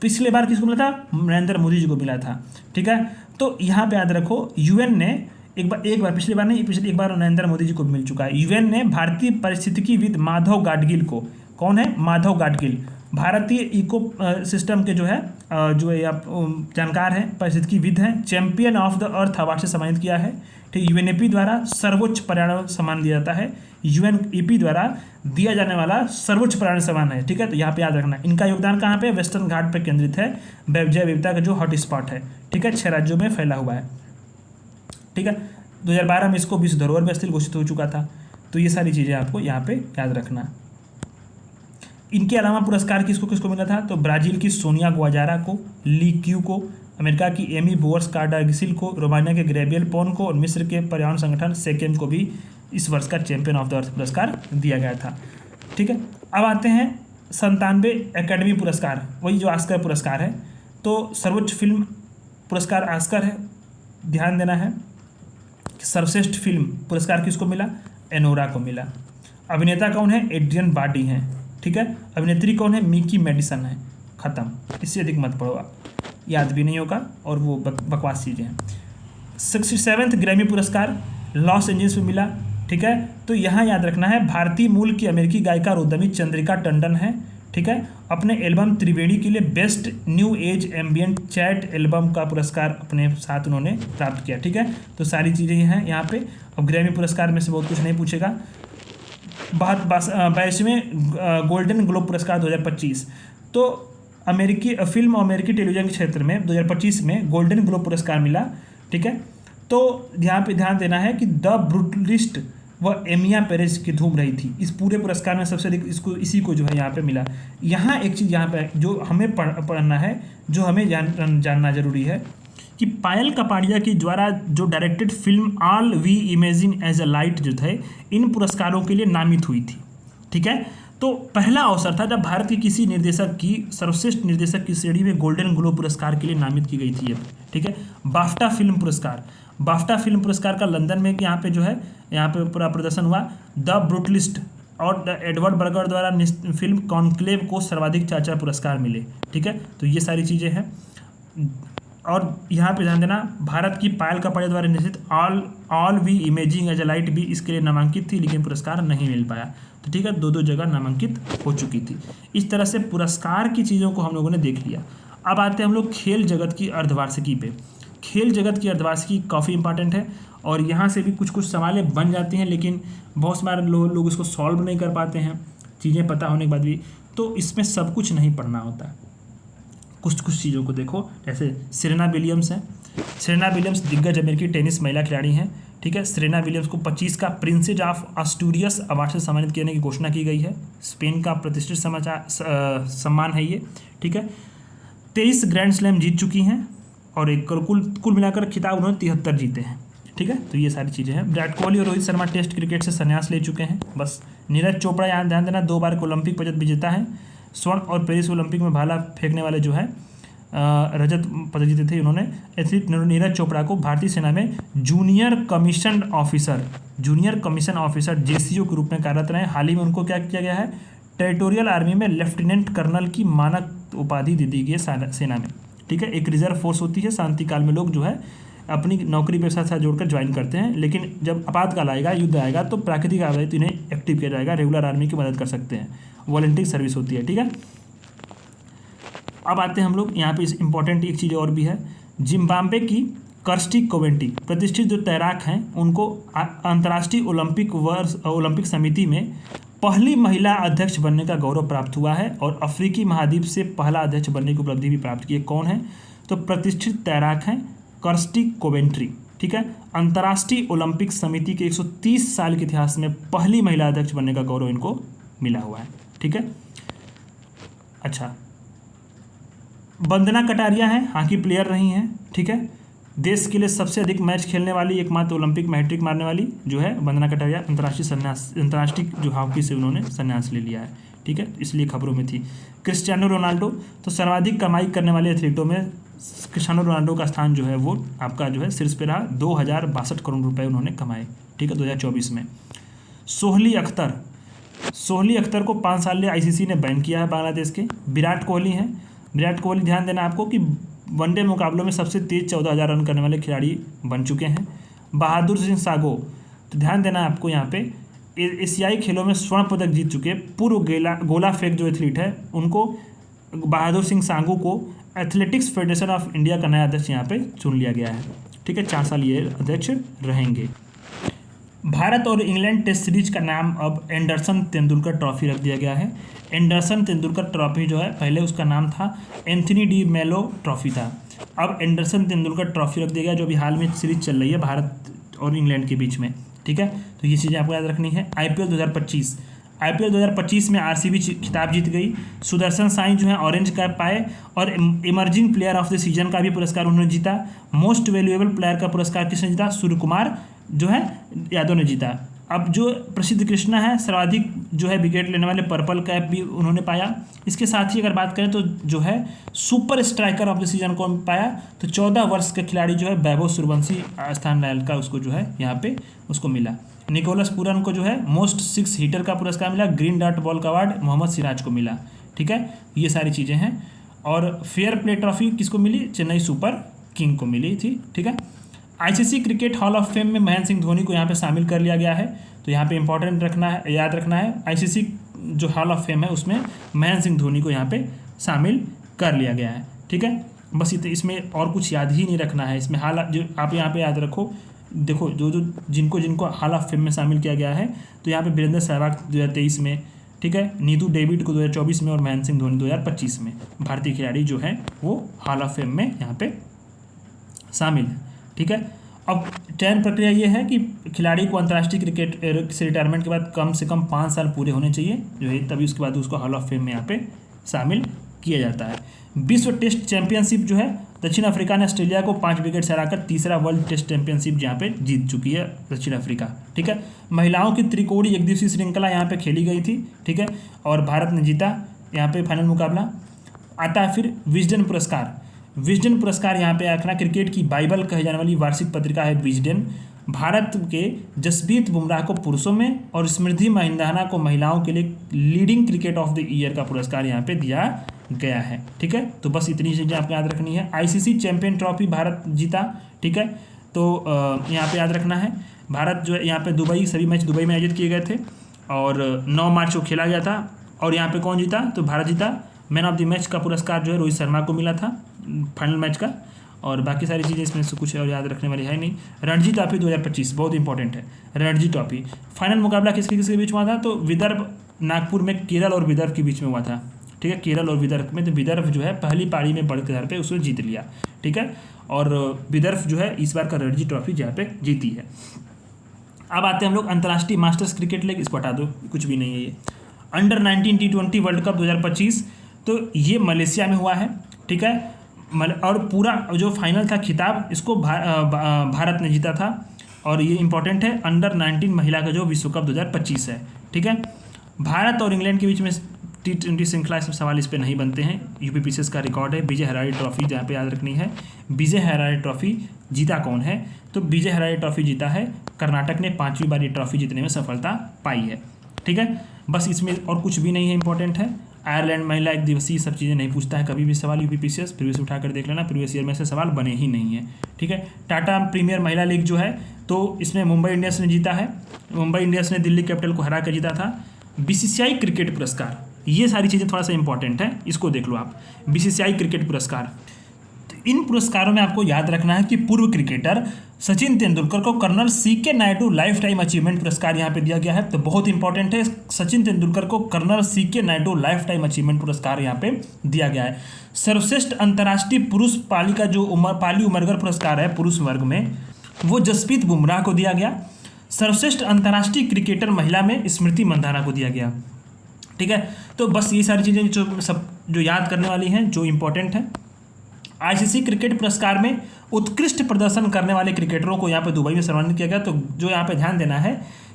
पिछले बार किसको मिला था? नरेंद्र मोदी जी को मिला था, ठीक है। तो यहाँ पे याद रखो, यूएन ने एक बार पिछली बार नहीं, पिछले एक बार नरेंद्र मोदी जी को मिल चुका है। यूएन ने भारतीय पारिस्थितिकीविद माधव गाडगिल को, कौन है? माधव गाडगिल, भारतीय इको सिस्टम के जो है आप जानकार हैं, पारिस्थितिकीविद हैं, champion of the earth award से सम्मानित किया है, ठीक। यूएनईपी द्वारा सर्वोच्च पर्यावरण सम्मान दिया जाता है, यूएनईपी द्वारा दिया जाने वाला सर्वोच्च पर्यावरण सम्मान है, ठीक है। तो यहाँ पे याद रखना इनका योगदान कहाँ पे? वेस्टर्न घाट पर केंद्रित है, जैव विविधता का जो हॉट स्पॉट है, ठीक है, 6 राज्यों में फैला हुआ है, ठीक है। 2012 में इसको विश्व धरोहर स्थल घोषित हो चुका था। तो ये सारी चीज़ें आपको यहाँ पे याद रखना। इनके अलावा पुरस्कार किसको किसको मिला था? तो ब्राज़ील की सोनिया गुआजारा को, ली क्यू को, अमेरिका की एमी बोवर्स कार्डागिसिल को, रोमानिया के ग्रेबियल पोन को और मिस्र के पर्यावरण संगठन सेकेम को भी इस वर्ष का चैंपियन ऑफ द अर्थ पुरस्कार दिया गया था, ठीक है। अब आते हैं 97 एकेडमी पुरस्कार, वही जो ऑस्कर पुरस्कार है। तो सर्वोच्च फिल्म पुरस्कार ऑस्कर है, ध्यान देना है। सर्वश्रेष्ठ फिल्म पुरस्कार किसको मिला? एनोरा को मिला। अभिनेता कौन है? एड्रियन बार्डी हैं, ठीक है। अभिनेत्री कौन है? मिकी मेडिसन है। खत्म, इससे अधिक मत पढ़ो, आप याद भी नहीं होगा और वो बकवास चीज़ें हैं। 67वां ग्रैमी पुरस्कार लॉस एंजल्स में मिला, ठीक है। तो यहाँ याद रखना है भारतीय मूल की अमेरिकी गायिका और उद्यमी चंद्रिका टंडन है, ठीक है। अपने एल्बम त्रिवेणी के लिए best new age ambient chat album का पुरस्कार अपने साथ उन्होंने प्राप्त किया, ठीक है। तो सारी चीज़ें हैं यहाँ पे। अब ग्रैमी पुरस्कार में से बहुत कुछ नहीं पूछेगा। 22वें गोल्डन ग्लोब पुरस्कार 2025, तो अमेरिकी फिल्म और अमेरिकी टेलीविजन के क्षेत्र में 2025 में गोल्डन ग्लोब पुरस्कार मिला, ठीक है। तो यहाँ पे ध्यान देना है कि द ब्रूटलिस्ट व एमिया पेरेज की धूम रही थी। इस पूरे पुरस्कार में सबसे अधिक इसी को जो है यहाँ पे मिला। यहाँ एक चीज़ यहाँ पे जो हमें पढ़ना है, जो हमें जानना जरूरी है कि पायल कपाड़िया की द्वारा जो directed film all we imagine as a light जो थे, इन पुरस्कारों के लिए नामित हुई थी। ठीक है, तो पहला अवसर था जब भारत के किसी निर्देशक की सर्वश्रेष्ठ निर्देशक की श्रेणी में गोल्डन ग्लोब पुरस्कार के लिए नामित की गई थी ये। ठीक है, बाफ्टा फिल्म पुरस्कार, बाफ्टा फिल्म पुरस्कार का लंदन में यहाँ पे जो है यहाँ पे पूरा प्रदर्शन हुआ। द ब्रूटलिस्ट और एडवर्ड बर्गर द्वारा फिल्म कॉन्क्लेव को सर्वाधिक 4 पुरस्कार मिले। ठीक है, तो ये सारी चीज़ें हैं। और यहाँ पे ध्यान देना, भारत की पायल कपाड़िया द्वारा निर्देशित all we imaging as a light भी इसके लिए नामांकित थी, लेकिन पुरस्कार नहीं मिल पाया। तो ठीक है, 2 जगह नामांकित हो चुकी थी। इस तरह से पुरस्कार की चीज़ों को हम लोगों ने देख लिया। अब आते हैं हम लोग खेल जगत की अर्धवार्षिकी पे। खेल जगत की अर्धवार्षिकी काफ़ी इंपॉर्टेंट है और यहाँ से भी कुछ सवालें बन जाती हैं, लेकिन बहुत सारे लोग इसको सॉल्व नहीं कर पाते हैं, चीज़ें पता होने के बाद भी। तो इसमें सब कुछ नहीं पढ़ना होता, कुछ चीज़ों को देखो। जैसे सेरेना विलियम्स हैं, सेरेना विलियम्स दिग्गज अमेरिकी टेनिस महिला खिलाड़ी हैं। ठीक है, सेरेना विलियम्स को 25 का प्रिंसेस ऑफ एस्टूरियस अवार्ड से सम्मानित करने की घोषणा की गई है। स्पेन का प्रतिष्ठित सम्मान है ये। ठीक है, 23 ग्रैंड स्लैम जीत चुकी हैं और एक कुल मिलाकर खिताब उन्होंने 73 जीते हैं। ठीक है, तो ये सारी चीज़ें हैं। विराट कोहली और रोहित शर्मा टेस्ट क्रिकेट से संन्यास ले चुके हैं। बस नीरज चोपड़ा, यहाँ ध्यान देना, 2 बार के ओलंपिक पदक विजेता है। स्वर्ण और पेरिस ओलंपिक में भाला फेंकने वाले जो है रजत पदक जीते थे उन्होंने। एथलीट नीरज चोपड़ा को भारतीय सेना में जूनियर कमीशन ऑफिसर JCO के रूप में कार्यरत रहे। हाल ही में उनको क्या किया गया है, टेरिटोरियल आर्मी में लेफ्टिनेंट कर्नल की मानक उपाधि दे दी गई है सेना में। ठीक है, एक रिजर्व फोर्स होती है, शांति काल में लोग जो है अपनी नौकरी पे साथ जोड़कर ज्वाइन करते हैं, लेकिन जब आपातकाल आएगा, युद्ध आएगा, तो प्राकृतिक आपदा तो इन्हें एक्टिव किया जाएगा, रेगुलर आर्मी की मदद कर सकते हैं, वॉलंटियर सर्विस होती है। ठीक है, अब आते हैं हम लोग यहाँ पे इंपॉर्टेंट एक चीज़ और भी है। जिम्बाब्वे की कर्स्टी कोवेंटी प्रतिष्ठित जो तैराक हैं, उनको अंतर्राष्ट्रीय ओलंपिक समिति में पहली महिला अध्यक्ष बनने का गौरव प्राप्त हुआ है और अफ्रीकी महाद्वीप से पहला अध्यक्ष बनने की उपलब्धि भी प्राप्त की है। कौन है, तो प्रतिष्ठित तैराक हैं कर्स्टी कोवेंट्री। ठीक है, अंतर्राष्ट्रीय ओलंपिक समिति के 130 साल के इतिहास में पहली महिला अध्यक्ष बनने का गौरव इनको मिला हुआ है। ठीक है, अच्छा, वंदना कटारिया हैं, हॉकी प्लेयर रही हैं। ठीक है, देश के लिए सबसे अधिक मैच खेलने वाली एकमात्र ओलंपिक में हैट्रिक मारने वाली जो है वंदना कटारिया, अंतर्राष्ट्रीय जो हॉकी से उन्होंने संन्यास ले लिया है। ठीक है, इसलिए खबरों में थी। क्रिस्टियानो रोनाल्डो, तो सर्वाधिक कमाई करने वाले एथलीटों में क्रिस्टियानो रोनाल्डो का स्थान जो है वो आपका जो है शीर्ष पे रहा। 2062 करोड़ रुपए उन्होंने कमाए। ठीक है, 2024 में। सोहली अख्तर को 5 साल लिए ICC ने बैन किया है बांग्लादेश के। विराट कोहली हैं, विराट कोहली ध्यान देना आपको कि वनडे मुकाबलों में सबसे तेज 14,000 रन करने वाले खिलाड़ी बन चुके हैं। बहादुर सिंह सागो, तो ध्यान देना आपको यहाँ पे एशियाई खेलों में स्वर्ण पदक जीत चुके पूर्व गोला फेंक जो एथलीट है, उनको बहादुर सिंह सागो को एथलेटिक्स फेडरेशन ऑफ इंडिया का नया अध्यक्ष यहाँ पे चुन लिया गया है। ठीक है, 4 साल ये अध्यक्ष रहेंगे। भारत और इंग्लैंड टेस्ट सीरीज का नाम अब एंडरसन तेंदुलकर ट्रॉफी रख दिया गया है। एंडरसन तेंदुलकर ट्रॉफी जो है, पहले उसका नाम था एंथनी डी मेलो ट्रॉफी था, अब एंडरसन तेंदुलकर ट्रॉफी रख दिया गया, जो अभी हाल में सीरीज चल रही है भारत और इंग्लैंड के बीच में। ठीक है, तो ये चीज़ें आपको याद रखनी है। IPL 2025 में RCB खिताब जीत गई। सुदर्शन साई जो है ऑरेंज कैप पाए और emerging player of the season का भी पुरस्कार उन्होंने जीता। मोस्ट वैल्यूएबल प्लेयर का पुरस्कार किसने जीता, सूर्य कुमार जो है यादव ने जीता। अब जो प्रसिद्ध कृष्णा है, सर्वाधिक जो है विकेट लेने वाले पर्पल कैप भी उन्होंने पाया। इसके साथ ही अगर बात करें तो जो है super striker of the season को पाया, तो 14 वर्ष के खिलाड़ी जो है वैभव सूर्यवंशी स्थान लायल का उसको जो है यहाँ पे उसको मिला। निकोलस पूरन को जो है मोस्ट 6 हिटर का पुरस्कार मिला। ग्रीन डॉट बॉल का अवार्ड मोहम्मद सिराज को मिला। ठीक है, ये सारी चीज़ें हैं। और फेयर प्ले ट्रॉफी किसको मिली, चेन्नई सुपर किंग को मिली थी। ठीक है, ICC cricket hall of fame में महेंद्र सिंह धोनी को यहाँ पे शामिल कर लिया गया है। तो यहाँ पे इंपॉर्टेंट याद रखना है, ICC जो हॉल ऑफ फेम है उसमें महेंद्र सिंह धोनी को यहाँ पे शामिल कर लिया गया है। ठीक है, बस इसमें और कुछ याद ही नहीं रखना है। इसमें हाल जो आप यहाँ पे याद रखो, देखो जो जिनको हॉल ऑफ फेम में शामिल किया गया है, तो यहाँ पे वीरेंद्र सहवाग 2023 में, ठीक है, नीतू डेविड को 2024 में और महेंद्र सिंह धोनी 2025 में भारतीय खिलाड़ी जो हैं वो हॉल ऑफ फेम में यहाँ पे शामिल है। ठीक है, अब चयन प्रक्रिया ये है कि खिलाड़ी को अंतर्राष्ट्रीय क्रिकेट से रिटायरमेंट के बाद कम से कम 5 साल पूरे होने चाहिए जो है, तभी उसके बाद उसको हॉल ऑफ फेम में यहाँ पे शामिल किया जाता है। विश्व टेस्ट चैंपियनशिप जो है, दक्षिण अफ्रीका ने ऑस्ट्रेलिया को 5 विकेट से हराकर तीसरा वर्ल्ड टेस्ट चैंपियनशिप यहाँ पे जीत चुकी है दक्षिण अफ्रीका। ठीक है, महिलाओं की त्रिकोणीय एक दिवसीय श्रृंखला यहाँ पे खेली गई थी। ठीक है, और भारत ने जीता यहाँ पे फाइनल मुकाबला। आता है फिर विजडन पुरस्कार। विजडन पुरस्कार यहाँ पे रखना, क्रिकेट की बाइबल कही जाने वाली वार्षिक पत्रिका है विजडन। भारत के जसप्रीत बुमराह को पुरुषों में और स्मृति मंधाना को महिलाओं के लिए leading cricket of the year का पुरस्कार यहाँ पे दिया गया है। ठीक है, तो बस इतनी चीज़ें आपको याद रखनी है। आईसीसी चैंपियन ट्रॉफी भारत जीता। ठीक है, तो यहाँ पे याद रखना है, भारत जो है यहाँ पे दुबई, सभी मैच दुबई में आयोजित किए गए थे और 9 मार्च को खेला गया था। और यहाँ पे कौन जीता? तो भारत जीता। मैन ऑफ द मैच का पुरस्कार जो है रोहित शर्मा को मिला था फाइनल मैच का। और बाकी सारी चीज़ें इसमें से कुछ और याद रखने वाली है नहीं। रणजी ट्रॉफी 2025 बहुत इंपॉर्टेंट है। रणजी ट्रॉफी फाइनल मुकाबला किसके किसके बीच हुआ था? तो विदर्भ नागपुर में केरल और विदर्भ के बीच में हुआ था। ठीक है, केरल और विदर्भ में, तो विदर्भ जो है पहली पारी में बढ़ के घर पे उसने जीत लिया। ठीक है, और विदर्भ जो है इस बार का रणजी ट्रॉफी जहाँ पे जीती है। अब आते हैं हम लोग अंतर्राष्ट्रीय मास्टर्स क्रिकेट लीग, इसको हटा दो, कुछ भी नहीं है ये। अंडर 19 T20 वर्ल्ड कप 2025, तो ये मलेशिया में हुआ है। ठीक है, और पूरा जो फाइनल था खिताब इसको भारत ने जीता था। और ये इंपॉर्टेंट है, अंडर 19 महिला का जो विश्व कप 2025 है। ठीक है, भारत और इंग्लैंड के बीच में T20 श्रृंखला, इसमें सवाल इस पे नहीं बनते हैं। यूपीपीसीएस का रिकॉर्ड है। विजय हरारी ट्रॉफी जहाँ पे याद रखनी है, विजय हरारी ट्रॉफी जीता कौन है? तो विजय हरारी ट्रॉफी जीता है कर्नाटक ने, 5वीं बार ये ट्रॉफी जीतने में सफलता पाई है। ठीक है, बस इसमें और कुछ भी नहीं है, इंपॉर्टेंट है। आयरलैंड महिला एक दिवसीय, सब चीज़ें नहीं पूछता है कभी भी सवाल यूपीपीसीएस, प्रीवियस उठा कर देख लेना, प्रीवियस ईयर में से सवाल बने ही नहीं है। ठीक है, टाटा प्रीमियर महिला लीग जो है, तो इसमें मुंबई इंडियंस ने जीता है। मुंबई इंडियंस ने दिल्ली कैपिटल को हरा कर जीता था। बीसीसीआई क्रिकेट पुरस्कार, ये सारी चीज़ें थोड़ा सा इंपॉर्टेंट है, इसको देख लो आप। बीसीसीआई क्रिकेट पुरस्कार, तो इन पुरस्कारों में आपको याद रखना है कि पूर्व क्रिकेटर सचिन तेंदुलकर को colonel C K Naidu life time achievement पुरस्कार यहाँ पे दिया गया है। तो बहुत इंपॉर्टेंट है, सचिन तेंदुलकर को colonel C K Naidu life time achievement पुरस्कार यहाँ पे दिया गया है। सर्वश्रेष्ठ अंतर्राष्ट्रीय पुरुष पालिका जो पाली उमरगर पुरस्कार है पुरुष वर्ग में, वो जसप्रीत बुमराह को दिया गया। सर्वश्रेष्ठ अंतर्राष्ट्रीय क्रिकेटर महिला में स्मृति मंधाना को दिया गया। ठीक है, तो बस ये सारी चीज़ें जो याद करने वाली हैं, जो इंपॉर्टेंट है। आईसीसी क्रिकेट पुरस्कार में उत्कृष्ट प्रदर्शन करने वाले क्रिकेटरों को यहाँ पे दुबई में सम्मानित किया गया। तो जो यहाँ पे ध्यान देना है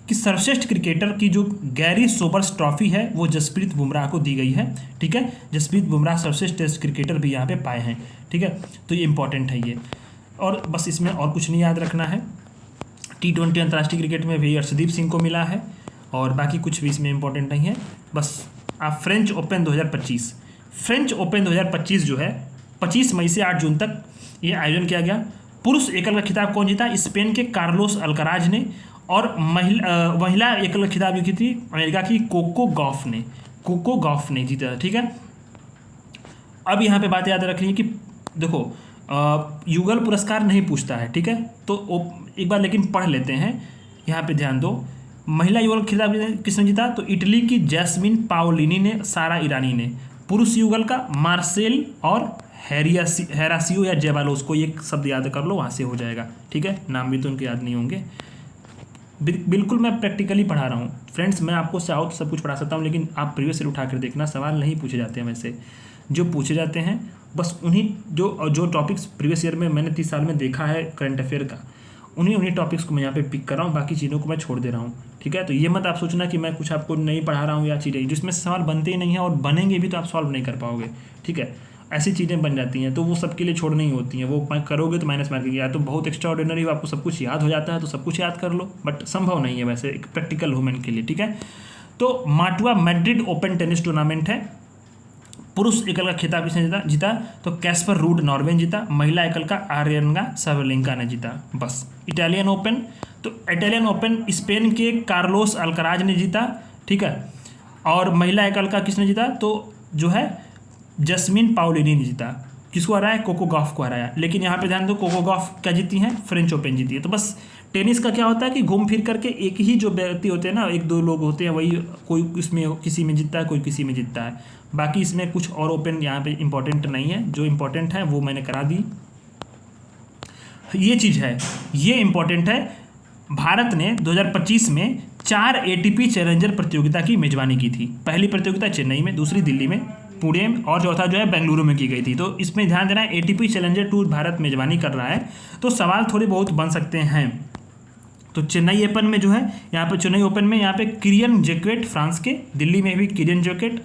कि सर्वश्रेष्ठ क्रिकेटर की जो गैरी सोबर्स ट्रॉफी है वो जसप्रीत बुमराह को दी गई है। ठीक है, जसप्रीत बुमराह सर्वश्रेष्ठ टेस्ट क्रिकेटर भी यहाँ पे पाए हैं। ठीक है, तो ये इंपॉर्टेंट है ये। और बस इसमें और कुछ नहीं याद रखना है। T20 अंतर्राष्ट्रीय क्रिकेट में भी अर्शदीप सिंह को मिला है और बाकी कुछ भी इसमें इंपॉर्टेंट नहीं है। बस आप फ्रेंच ओपन 2025, फ्रेंच ओपन 2025 जो है 25 मई से 8 जून तक ये आयोजन किया गया। पुरुष एकल का खिताब कौन जीता? स्पेन के कार्लोस अल्काराज ने। और महिला एकल का खिताब जीती थी अमेरिका की कोको गॉफ ने जीता। ठीक है, अब यहाँ पे बात याद रखनी है कि देखो युगल पुरस्कार नहीं पूछता है। ठीक है, तो एक बार लेकिन पढ़ लेते हैं, यहाँ पे ध्यान दो। महिला युगल खिताब किसने जीता? तो इटली की जैस्मिन पाओलिनी ने, सारा ईरानी ने। पुरुष युगल का मार्सेल और हेरासियो या जेबालोस, को एक शब्द याद कर लो, वहाँ से हो जाएगा। ठीक है, नाम भी तो उनके याद नहीं होंगे। बिल्कुल मैं प्रैक्टिकली पढ़ा रहा हूँ फ्रेंड्स, मैं आपको चाहो तो सब कुछ पढ़ा सकता हूँ, लेकिन आप प्रीवियस ईयर उठा कर देखना, सवाल नहीं पूछे जाते हैं वैसे। जो पूछे जाते हैं बस उन्हीं जो टॉपिक्स प्रीवियस ईयर में मैंने 30 साल में देखा है करंट अफेयर का, उन्हीं टॉपिक्स को मैं यहाँ पे पिक कर रहा हूँ, बाकी चीज़ों को मैं छोड़ दे रहा हूँ। ठीक है, तो ये मत आप सोचना कि मैं कुछ आपको नहीं पढ़ा रहा हूँ या चीज़ें जिसमें सवाल बनते ही नहीं हैं और बनेंगे भी तो आप सॉल्व नहीं कर पाओगे। ठीक है, ऐसी चीज़ें बन जाती हैं तो वो सबके लिए छोड़नी ही होती हैं, वो करोगे तो माइनस मार्किंग। या तो बहुत एक्स्ट्रा ऑर्डिनरी आपको सब कुछ याद हो जाता है तो सब कुछ याद कर लो, बट संभव नहीं है वैसे एक प्रैक्टिकल वुमेन के लिए। ठीक है, तो माटुआ मैड्रिड ओपन टेनिस टूर्नामेंट है। पुरुष एकल का खिताब किसने जीता? तो कैस्पर रूड नॉर्वे ने जीता। महिला एकल का आर्यना साबलेंका ने जीता। बस इटालियन ओपन, तो इटालियन ओपन स्पेन के कार्लोस अल्काराज ने जीता। ठीक है, और महिला एकल का किसने जीता? तो जो है जस्मिन पाओलिनी ने जीता। किसको हराया? कोको गॉफ को हराया। लेकिन यहाँ पे ध्यान दो, कोको गॉफ क्या जीती हैं? फ्रेंच ओपन जीती है। तो बस टेनिस का क्या होता है कि घूम फिर करके एक ही जो व्यक्ति होते हैं ना, एक दो लोग होते हैं, वही कोई इसमें किसी में जीतता है, कोई किसी में जीतता है। बाकी इसमें कुछ और ओपन यहाँ पे इंपॉर्टेंट नहीं है, जो इंपॉर्टेंट है वो मैंने करा दी। ये चीज़ है, ये इम्पोर्टेंट है। भारत ने 2025 में 4 एटीपी चैलेंजर प्रतियोगिता की मेजबानी की थी। पहली प्रतियोगिता चेन्नई में, दूसरी दिल्ली में, पुणे में, और चौथा जो है बेंगलुरु में की गई थी। तो इसमें ध्यान देना है, एटीपी चैलेंजर टूर भारत मेजबानी कर रहा है, तो सवाल थोड़े बहुत बन सकते हैं। तो चेन्नई ओपन में जो है, यहाँ पे चेन्नई ओपन में यहाँ पे किरियन जैक्वेट फ्रांस के, दिल्ली में भी किरियन जैक्वेट,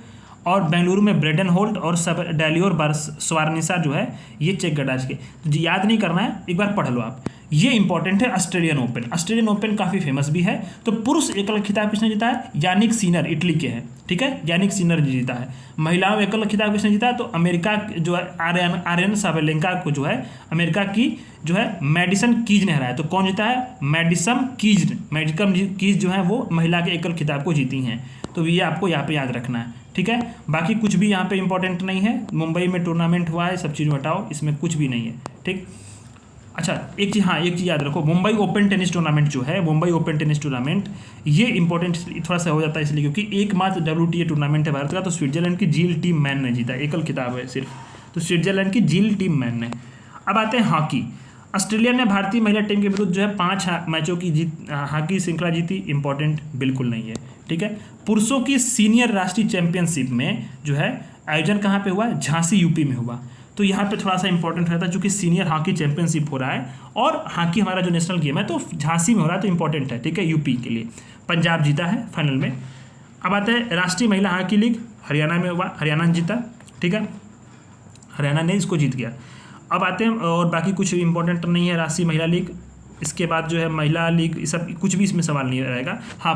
और बेंगलुरु में ब्रेडन होल्ट और सब डेलियोर स्वारनिसा जो है ये चेक गडाज के। तो याद नहीं करना है, एक बार पढ़ लो आप। ये इंपॉर्टेंट है। ऑस्ट्रेलियन ओपन, ऑस्ट्रेलियन ओपन काफ़ी फेमस भी है। तो पुरुष एकल खिताब किसने जीता है? यानिक सिनर, इटली के हैं, ठीक है, यानिक सिनर जीता है। महिलाओं एकल खिताब किसने जीता है? तो अमेरिका जो है आर्यन साबलेंका को जो है अमेरिका की जो है मैडिसन कीज ने हराया। तो कौन जीता है? मैडिसन कीज जो है वो महिला के एकल खिताब को जीती हैं। तो ये आपको यहाँ पे याद रखना है, ठीक है। बाकी कुछ भी यहाँ पे इंपॉर्टेंट नहीं है। मुंबई में टूर्नामेंट हुआ है, सब चीज़ हटाओ, इसमें कुछ भी नहीं है, ठीक। अच्छा, एक चीज़ याद रखो, मुंबई ओपन टेनिस टूर्नामेंट जो है, मुंबई ओपन टेनिस टूर्नामेंट, ये इंपॉर्टेंट थोड़ा सा हो जाता है इसलिए क्योंकि एकमात्र WTA टूर्नामेंट है भारत का। तो स्विट्जरलैंड की जील टीम मैन ने जीता, एकल खिताब है सिर्फ, तो स्विट्जरलैंड की जील टीम मैन ने। अब आते हैं हॉकी। ऑस्ट्रेलिया ने भारतीय महिला टीम के विरुद्ध जो है 5 मैचों की हॉकी श्रृंखला जीती। इंपॉर्टेंट बिल्कुल नहीं है, ठीक है। पुरुषों की सीनियर राष्ट्रीय चैंपियनशिप में जो है आयोजन कहाँ पे हुआ? झांसी यूपी में हुआ। तो यहाँ पे थोड़ा सा इंपॉर्टेंट रहता है चूँकि सीनियर हॉकी चैंपियनशिप हो रहा है और हॉकी हमारा जो नेशनल गेम है तो झांसी में हो रहा है, तो इंपॉर्टेंट है, ठीक है, यूपी के लिए। पंजाब जीता है फाइनल में। अब आता है राष्ट्रीय महिला हॉकी लीग, हरियाणा में हुआ, हरियाणा ने जीता, ठीक है, हरियाणा ने इसको जीत गया। अब आते हैं, और बाकी कुछ इंपॉर्टेंट नहीं है राष्ट्रीय महिला लीग। इसके बाद जो है महिला लीग, सब कुछ भी इसमें सवाल नहीं रहेगा। हाँ,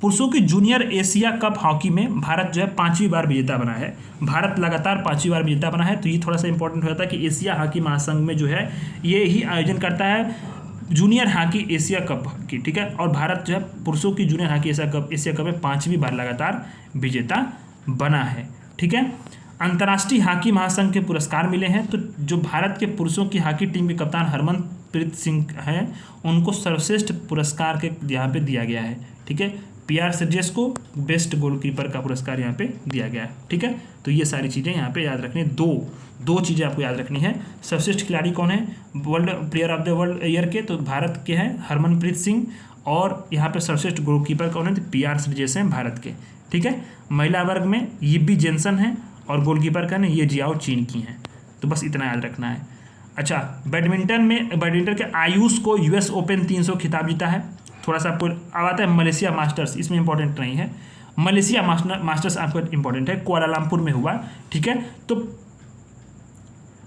पुरुषों की जूनियर एशिया कप हॉकी में भारत जो है 5वीं बार विजेता बना है। भारत लगातार 5वीं बार विजेता बना है। तो ये थोड़ा सा इंपॉर्टेंट हो जाता है कि एशिया हॉकी महासंघ में जो है ये ही आयोजन करता है जूनियर हॉकी एशिया कप की, ठीक है। और भारत जो है पुरुषों की जूनियर हॉकी एशिया कप में 5वीं बार लगातार विजेता बना है, ठीक है। अंतर्राष्ट्रीय हॉकी महासंघ के पुरस्कार मिले हैं। तो जो भारत के पुरुषों की हॉकी टीम के कप्तान हरमनप्रीत सिंह हैं, उनको सर्वश्रेष्ठ पुरस्कार के यहाँ पे दिया गया है, ठीक है। PR सिरजेस को बेस्ट गोलकीपर का पुरस्कार यहाँ पे दिया गया है, ठीक है। तो ये सारी चीज़ें यहाँ पे याद रखनी है। दो चीज़ें आपको याद रखनी है। सर्वश्रेष्ठ खिलाड़ी कौन है world player of the world year के? तो भारत के हैं हरमनप्रीत सिंह। और यहाँ पे सर्वश्रेष्ठ गोलकीपर कौन है? तो PR सिरजेस हैं भारत के, ठीक है। महिला वर्ग में यिब्बी जेनसन है और गोलकीपर का ये जियाओ चीन की हैं। तो बस इतना याद रखना है। अच्छा, बैडमिंटन के आयुष को US ओपन 300 खिताब जीता है। थोड़ा सा आपको अब आता है मलेशिया मास्टर्स, इसमें इंपॉर्टेंट नहीं है। मलेशिया मास्टर्स आपको इंपॉर्टेंट है, कुआलालंपुर में हुआ, ठीक है। तो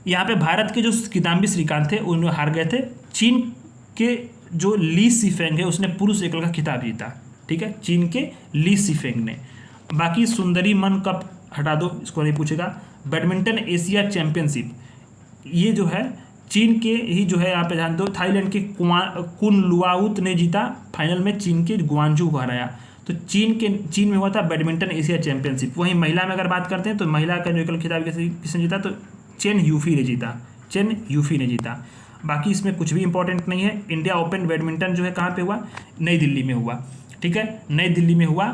यहाँ पे भारत के जो किदाम्बी श्रीकांत थे उन्हें हार गए थे। चीन के जो ली सीफेंग है उसने पुरुष एकल का खिताब जीता, ठीक है, चीन के ली सीफेंग ने। बाकी सुंदरी मन कप हटा दो, इसको नहीं पूछेगा। बैडमिंटन एशिया चैंपियनशिप, ये जो है चीन के ही जो है, यहाँ पे ध्यान दो, थाईलैंड के कुन लुआउत ने जीता। फाइनल में चीन के गुआंजू को हराया। तो चीन में हुआ था बैडमिंटन एशिया चैंपियनशिप। वहीं महिला में अगर बात करते हैं तो महिला का जो एकल खिताब किसने जीता? तो चेन यूफी ने जीता। बाकी इसमें कुछ भी इंपॉर्टेंट नहीं है। इंडिया ओपन बैडमिंटन जो है कहाँ पे हुआ? नई दिल्ली में हुआ, ठीक है, नई दिल्ली में हुआ।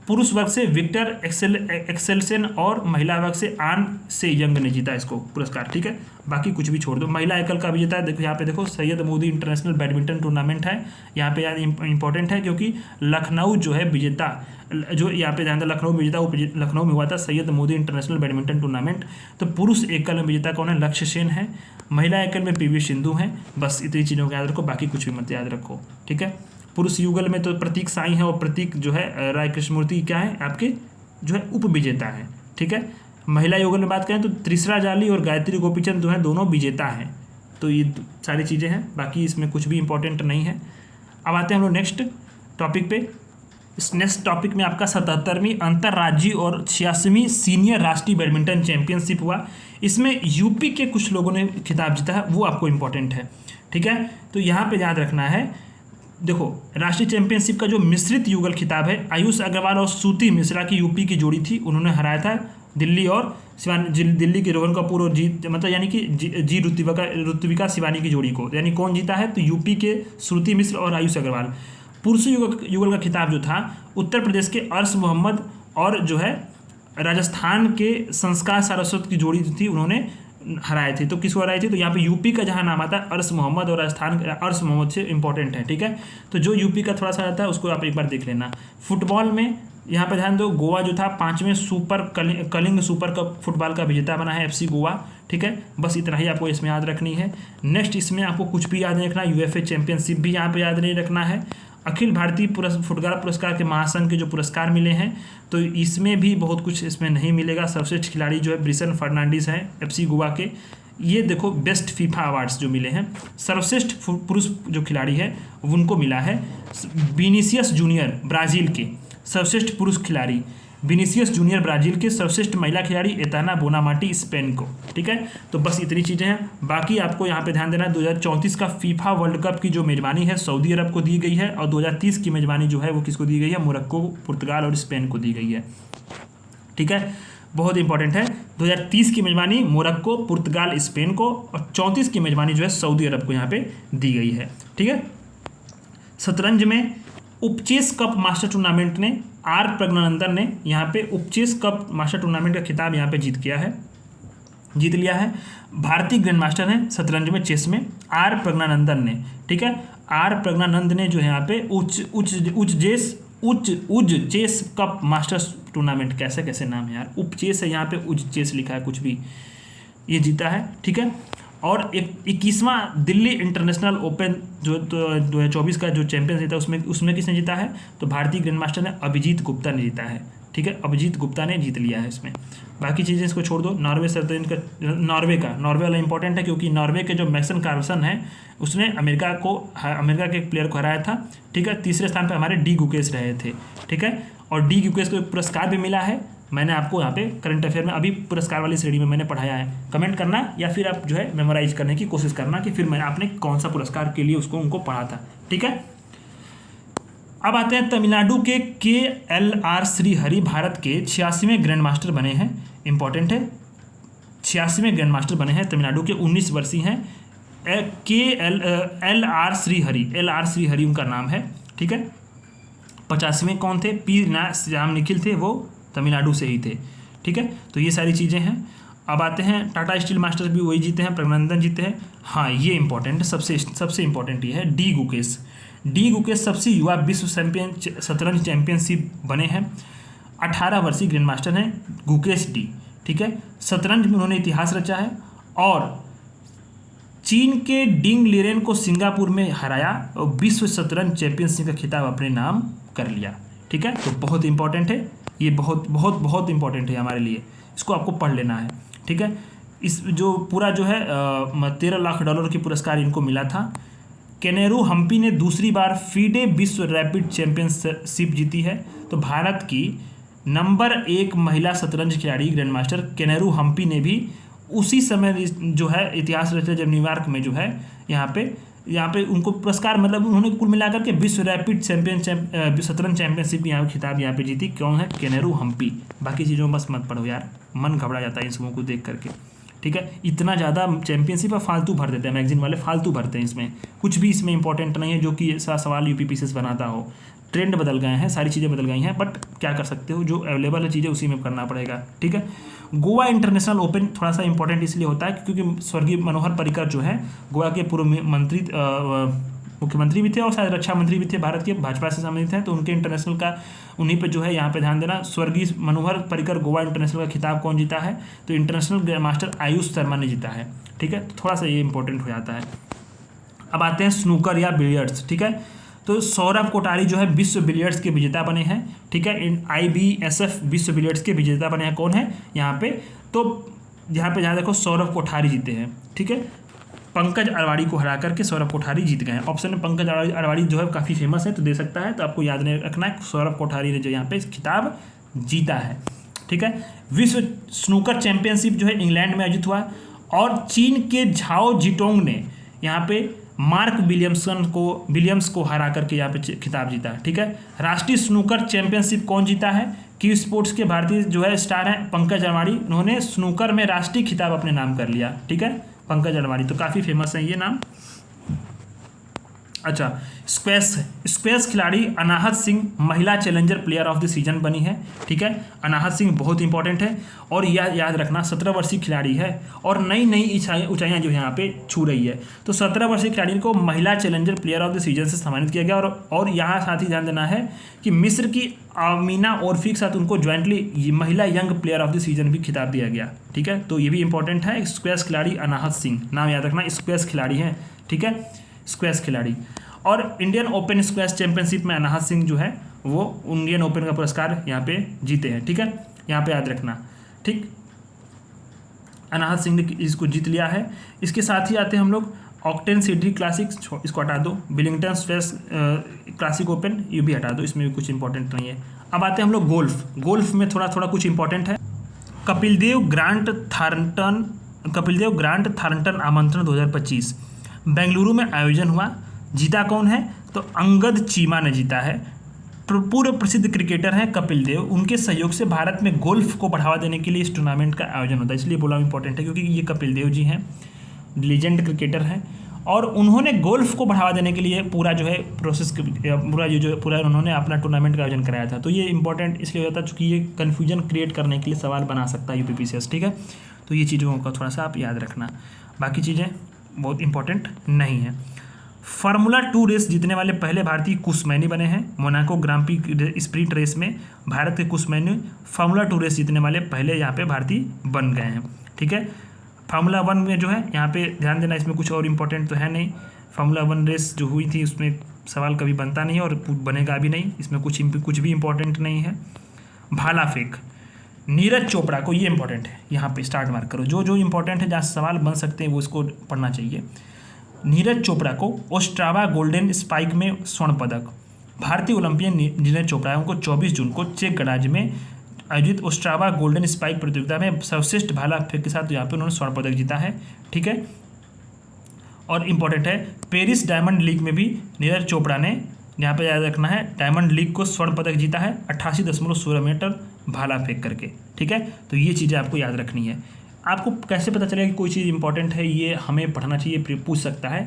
पुरुष वर्ग से विक्टर एक्सेलसेन और महिला वर्ग से आन से यंग ने जीता इसको पुरस्कार, ठीक है। बाकी कुछ भी छोड़ दो। महिला एकल का विजेता देखो यहाँ पे, देखो Syed Modi international badminton tournament है। यहाँ पे यार इंपॉर्टेंट है क्योंकि लखनऊ जो है विजेता, जो यहाँ पे ध्यान, लखनऊ में विजेता, वो लखनऊ में हुआ था Syed Modi international badminton tournament. तो पुरुष एकल में विजेता कौन है? लक्ष्य सेन है। महिला एकल में PV सिंधु है। बस इतनी चीज़ों को याद रखो, बाकी कुछ भी मत याद रखो, ठीक है। पुरुष युगल में तो प्रतीक साई है और प्रतीक जो है राय कृष्णमूर्ति क्या है आपके जो है उप विजेता है, ठीक है। महिला युगल में बात करें तो त्रिशरा जाली और गायत्री गोपीचंद जो है दोनों विजेता हैं। तो ये सारी चीज़ें हैं, बाकी इसमें कुछ भी इंपॉर्टेंट नहीं है। अब आते हैं हम लोग नेक्स्ट टॉपिक पे। इस नेक्स्ट टॉपिक में आपका 77वीं अंतर्राज्यीय और 86वीं सीनियर राष्ट्रीय बैडमिंटन चैंपियनशिप हुआ। इसमें यूपी के कुछ लोगों ने खिताब जीता है, वो आपको इंपॉर्टेंट है, ठीक है। तो यहाँ पे याद रखना है, देखो राष्ट्रीय चैंपियनशिप का जो मिश्रित युगल खिताब है, आयुष अग्रवाल और श्रुति मिश्रा की यूपी की जोड़ी थी, उन्होंने हराया था दिल्ली और दिल्ली की रोहन कपूर और मतलब यानी कि जी ऋत्विका शिवानी की जोड़ी को। यानी कौन जीता है? तो यूपी के श्रुति मिश्र और आयुष अग्रवाल। पुरुष युगल का खिताब जो था उत्तर प्रदेश के अर्श मोहम्मद और जो है राजस्थान के संस्कार सारस्वत की जोड़ी थी, उन्होंने हराए थे। तो किसको हराए थे? तो यहाँ पे यूपी का जहाँ नाम आता है अर्श मोहम्मद, और राजस्थान अर्श मोहम्मद से इंपॉर्टेंट है, ठीक है। तो जो यूपी का थोड़ा सा आता है उसको आप एक बार देख लेना। फुटबॉल में यहाँ पे ध्यान दो, गोवा जो था 5वें super Kalinga super cup football का विजेता बना है, एफसी गोवा, ठीक है। बस इतना ही आपको इसमें याद रखनी है। नेक्स्ट इसमें आपको कुछ भी याद नहीं रखना, यूएफए चैंपियनशिप भी यहाँ पे याद नहीं रखना है। अखिल भारतीय फुटबॉल पुरस्कार के महासंघ के जो पुरस्कार मिले हैं तो इसमें भी बहुत कुछ इसमें नहीं मिलेगा। सर्वश्रेष्ठ खिलाड़ी जो है ब्रिसन फर्नांडिस हैं एफसी गोवा के। ये देखो बेस्ट फीफा अवार्ड्स जो मिले हैं, सर्वश्रेष्ठ पुरुष जो खिलाड़ी है उनको मिला है विनीसियस जूनियर ब्राज़ील के सर्वश्रेष्ठ पुरुष खिलाड़ी, विनीसियस जूनियर ब्राज़ील के सर्वश्रेष्ठ महिला खिलाड़ी एताना बोनामाटी स्पेन को, ठीक है। तो बस इतनी चीज़ें हैं। बाकी आपको यहाँ पे ध्यान देना 2034 का फीफा वर्ल्ड कप की जो मेज़बानी है सऊदी अरब को दी गई है, और 2030 की मेज़बानी जो है वो किसको दी गई है? मोरक्को, पुर्तगाल और स्पेन को दी गई है, ठीक है। बहुत इंपॉर्टेंट है, 2030 की मेज़बानी मोरक्को, पुर्तगाल, स्पेन को, और 34 की मेज़बानी जो है सऊदी अरब को यहाँ पे दी गई है, ठीक है। शतरंज में उपचेस कप मास्टर टूर्नामेंट ने आर प्रज्ञानंदन ने यहाँ पे उपचेस कप मास्टर टूर्नामेंट का खिताब यहाँ पे जीत लिया है। भारतीय ग्रैंड मास्टर हैं शतरंज में, चेस में, आर प्रज्ञानंदन ने, ठीक है। आर प्रज्ञानंद ने जो है यहाँ पे उज चेस कप मास्टर्स टूर्नामेंट, कैसे कैसे नाम है यार, उपचेस है यहाँ पे, उज चेस लिखा है कुछ भी, ये जीता है, ठीक है। और 21वां दिल्ली इंटरनेशनल ओपन जो 2024 का जो चैंपियनशिप था उसमें किसने जीता है? तो भारतीय ग्रैंड मास्टर ने अभिजीत गुप्ता ने जीता है, ठीक है। अभिजीत गुप्ता ने जीत लिया है इसमें। बाकी चीज़ें इसको छोड़ दो। नॉर्वे शतरंज का नॉर्वे वाला इंपॉर्टेंट है, क्योंकि नॉर्वे के जो मैक्सन कार्लसन है उसने अमेरिका के एक प्लेयर को हराया था, ठीक है। तीसरे स्थान पर हमारे डी गुकेश रहे थे, ठीक है। और डी गुकेश को एक पुरस्कार भी मिला है, मैंने आपको यहाँ पे करंट अफेयर में अभी पुरस्कार वाली श्रेणी में मैंने पढ़ाया है। कमेंट करना या फिर आप जो है मेमोराइज करने की कोशिश करना कि फिर आपने कौन सा पुरस्कार के लिए उनको पढ़ा था, ठीक है। अब आते हैं तमिलनाडु के LR श्रीहरि भारत के 86वें ग्रैंड मास्टर बने हैं, इंपॉर्टेंट है। 86वें ग्रैंड मास्टर बने हैं तमिलनाडु के, 19 वर्षीय हैं। LR श्रीहरि उनका नाम है, ठीक है। 85वें कौन थे? पी राम निखिल थे, वो तमिलनाडु से ही थे, ठीक है। तो ये सारी चीज़ें हैं। अब आते हैं टाटा स्टील मास्टर्स भी वही जीते हैं, प्रज्ञानंदन जीते हैं। हाँ, ये इंपॉर्टेंट है, सबसे इंपॉर्टेंट ये है डी गुकेश सबसे युवा विश्व शतरंज चैंपियनशिप बने हैं। 18 वर्षीय ग्रैंड मास्टर हैं गुकेश डी, ठीक है। शतरंज में उन्होंने इतिहास रचा है और चीन के डिंग लिरेन को सिंगापुर में हराया और विश्व शतरंज चैंपियनशिप का खिताब अपने नाम कर लिया, ठीक है। तो बहुत इंपॉर्टेंट है ये, बहुत इंपॉर्टेंट है हमारे लिए, इसको आपको पढ़ लेना है, ठीक है। इस जो पूरा जो है $13 लाख की पुरस्कार इनको मिला था। केनेरू हम्पी ने दूसरी बार फीडे विश्व रैपिड चैंपियनशिप जीती है। तो भारत की नंबर 1 महिला शतरंज खिलाड़ी ग्रैंड मास्टर केनेरू हम्पी ने भी उसी समय जो है इतिहास रचा जब न्यूयॉर्क में जो है यहाँ पे उनको पुरस्कार, मतलब उन्होंने कुल मिलाकर के विश्व रैपिड शतरंज चैंपियनशिप यहाँ खिताब यहाँ पे जीती। कौन है? केनेरू हम्पी। बाकी चीज़ों में बस मत पढ़ो यार, मन घबरा जाता है इन सबों को देख करके, ठीक है। इतना ज़्यादा चैंपियनशिप पर फालतू भर देते हैं, मैगजीन वाले फालतू भरते हैं, इसमें कुछ भी इसमें इंपॉर्टेंट नहीं है जो कि ऐसा सवाल यूपीपीसीएस बनाता हो। ट्रेंड बदल गए हैं, सारी चीज़ें बदल गई हैं, बट क्या कर सकते हो, जो अवेलेबल है चीज़ें उसी में करना पड़ेगा, ठीक है। गोवा इंटरनेशनल ओपन थोड़ा सा इंपॉर्टेंट इसलिए होता है क्योंकि स्वर्गीय मनोहर पर्रिकर जो है गोवा के पूर्व मुख्यमंत्री भी थे और शायद रक्षा मंत्री भी थे, भारत के भाजपा से संबंधित हैं, तो उनके इंटरनेशनल का उन्हीं पे जो है यहाँ पे ध्यान देना। स्वर्गीय मनोहर पर्रिकर गोवा इंटरनेशनल का खिताब कौन जीता है? तो international grand master Ayush Sharma ने जीता है, ठीक है। तो थोड़ा सा ये इंपॉर्टेंट हो जाता है। अब आते हैं स्नूकर या बिलियर्ड्स, ठीक है। तो सौरभ कोठारी जो है विश्व बिलियर्ड्स के विजेता बने हैं, ठीक है। IBSF विश्व बिलियर्ड्स के विजेता बने हैं, कौन है यहाँ पे? तो यहाँ पे जहाँ देखो सौरभ कोठारी जीते हैं, ठीक है। पंकज अरवाड़ी को हरा करके सौरभ कोठारी जीत गए हैं। ऑप्शन में पंकज अरवाड़ी जो है काफ़ी फेमस है तो दे सकता है, तो आपको याद नहीं रखना है सौरभ कोठारी ने जो यहाँ पे खिताब जीता है, ठीक है। विश्व स्नूकर चैंपियनशिप जो है इंग्लैंड में आयोजित हुआ और चीन के झाओ जिटोंग ने यहाँ पे मार्क विलियम्स को हरा करके यहाँ पे खिताब जीता है, ठीक है। राष्ट्रीय स्नूकर चैंपियनशिप कौन जीता है? क्यू स्पोर्ट्स के भारतीय जो है स्टार हैं पंकज अरवाड़ी, उन्होंने स्नूकर में राष्ट्रीय खिताब अपने नाम कर लिया, ठीक है। पंकज अरवाड़ी तो काफ़ी फेमस है ये नाम। अच्छा, स्क्वैश स्क्वैश खिलाड़ी अनाहत सिंह महिला challenger player of the season बनी है। ठीक है, अनाहत सिंह बहुत इंपॉर्टेंट है और यह याद रखना 17 वर्षीय खिलाड़ी है और नई नई ऊंचाइयां जो यहाँ पे छू रही है। तो 17 वर्षीय खिलाड़ी को महिला challenger player of the season से सम्मानित किया गया और यहाँ साथ ही ध्यान देना है कि मिस्र की आमीना ओरफी के साथ उनको ज्वाइंटली महिला young player of the season भी खिताब दिया गया। ठीक है, तो ये भी इंपॉर्टेंट है। स्क्वैश खिलाड़ी अनाहत सिंह, नाम याद रखना, स्क्वैश खिलाड़ी हैं। ठीक है, स्क्वैश खिलाड़ी। और इंडियन ओपन स्क्वैश चैंपियनशिप में अनाहत सिंह जो है वो इंडियन ओपन का पुरस्कार यहाँ पे जीते हैं। ठीक है, यहाँ पे याद रखना। ठीक, अनाहत सिंह ने इसको जीत लिया है। इसके साथ ही आते हैं हम लोग ऑक्टेन सिडनी क्लासिक, इसको हटा दो। विलिंगटन स्क्वैश क्लासिक ओपन, ये भी हटा दो, इसमें भी कुछ इंपॉर्टेंट नहीं है। अब आते हैं हम लोग गोल्फ में थोड़ा थोड़ा कुछ इंपॉर्टेंट है। कपिलदेव ग्रांट थार्नटन आमंत्रण 2025 बेंगलुरु में आयोजन हुआ। जीता कौन है? तो अंगद चीमा ने जीता है। पूर्व प्रसिद्ध क्रिकेटर हैं कपिल देव, उनके सहयोग से भारत में गोल्फ को बढ़ावा देने के लिए इस टूर्नामेंट का आयोजन होता है। इसलिए बोला इंपॉर्टेंट है क्योंकि ये कपिल देव जी हैं, लीजेंड क्रिकेटर हैं और उन्होंने गोल्फ को बढ़ावा देने के लिए पूरा जो है प्रोसेस पूरा उन्होंने अपना टूर्नामेंट का आयोजन कराया था। तो ये इंपॉर्टेंट इसलिए होता है चूँकि ये कन्फ्यूजन क्रिएट करने के लिए सवाल बना सकता है यूपीपीसीएस। ठीक है, तो ये चीज़ों का थोड़ा सा आप याद रखना, बाकी चीज़ें बहुत इंपॉर्टेंट नहीं है। फार्मूला 2 रेस जीतने वाले पहले भारतीय कुश मैनी बने हैं। मोनाको ग्रां प्री स्प्रिंट रेस में भारत के कुश मैनी फार्मूला 2 रेस जीतने वाले पहले यहाँ पे भारतीय बन गए हैं। ठीक है, फार्मूला 1 में जो है यहाँ पे ध्यान देना, इसमें कुछ और इम्पोर्टेंट तो है नहीं। फार्मूला 1 रेस जो हुई थी उसमें सवाल कभी बनता नहीं और बनेगा भी नहीं, इसमें कुछ भी इम्पोर्टेंट नहीं है। भाला फेंक, नीरज चोपड़ा को, ये इंपॉर्टेंट है, यहाँ पे स्टार्ट मार्क करो। जो इंपॉर्टेंट है जहाँ सवाल बन सकते हैं वो इसको पढ़ना चाहिए। नीरज चोपड़ा को ओस्ट्रावा गोल्डन स्पाइक में स्वर्ण पदक। भारतीय ओलंपियन नीरज चोपड़ा उनको 24 जून को चेक गणराज्य में आयोजित ओस्ट्रावा गोल्डन स्पाइक प्रतियोगिता में सर्वश्रेष्ठ भाला फेंक के साथ यहाँ पे उन्होंने स्वर्ण पदक जीता है। ठीक है, और इम्पॉर्टेंट है पेरिस डायमंड लीग में भी नीरज चोपड़ा ने, यहाँ पे याद रखना है, डायमंड लीग को स्वर्ण पदक जीता है 88.16 मीटर भाला फेंक करके। ठीक है, तो ये चीज़ें आपको याद रखनी है। आपको कैसे पता चलेगा कि कोई चीज़ इंपॉर्टेंट है, ये हमें पढ़ना चाहिए, पूछ सकता है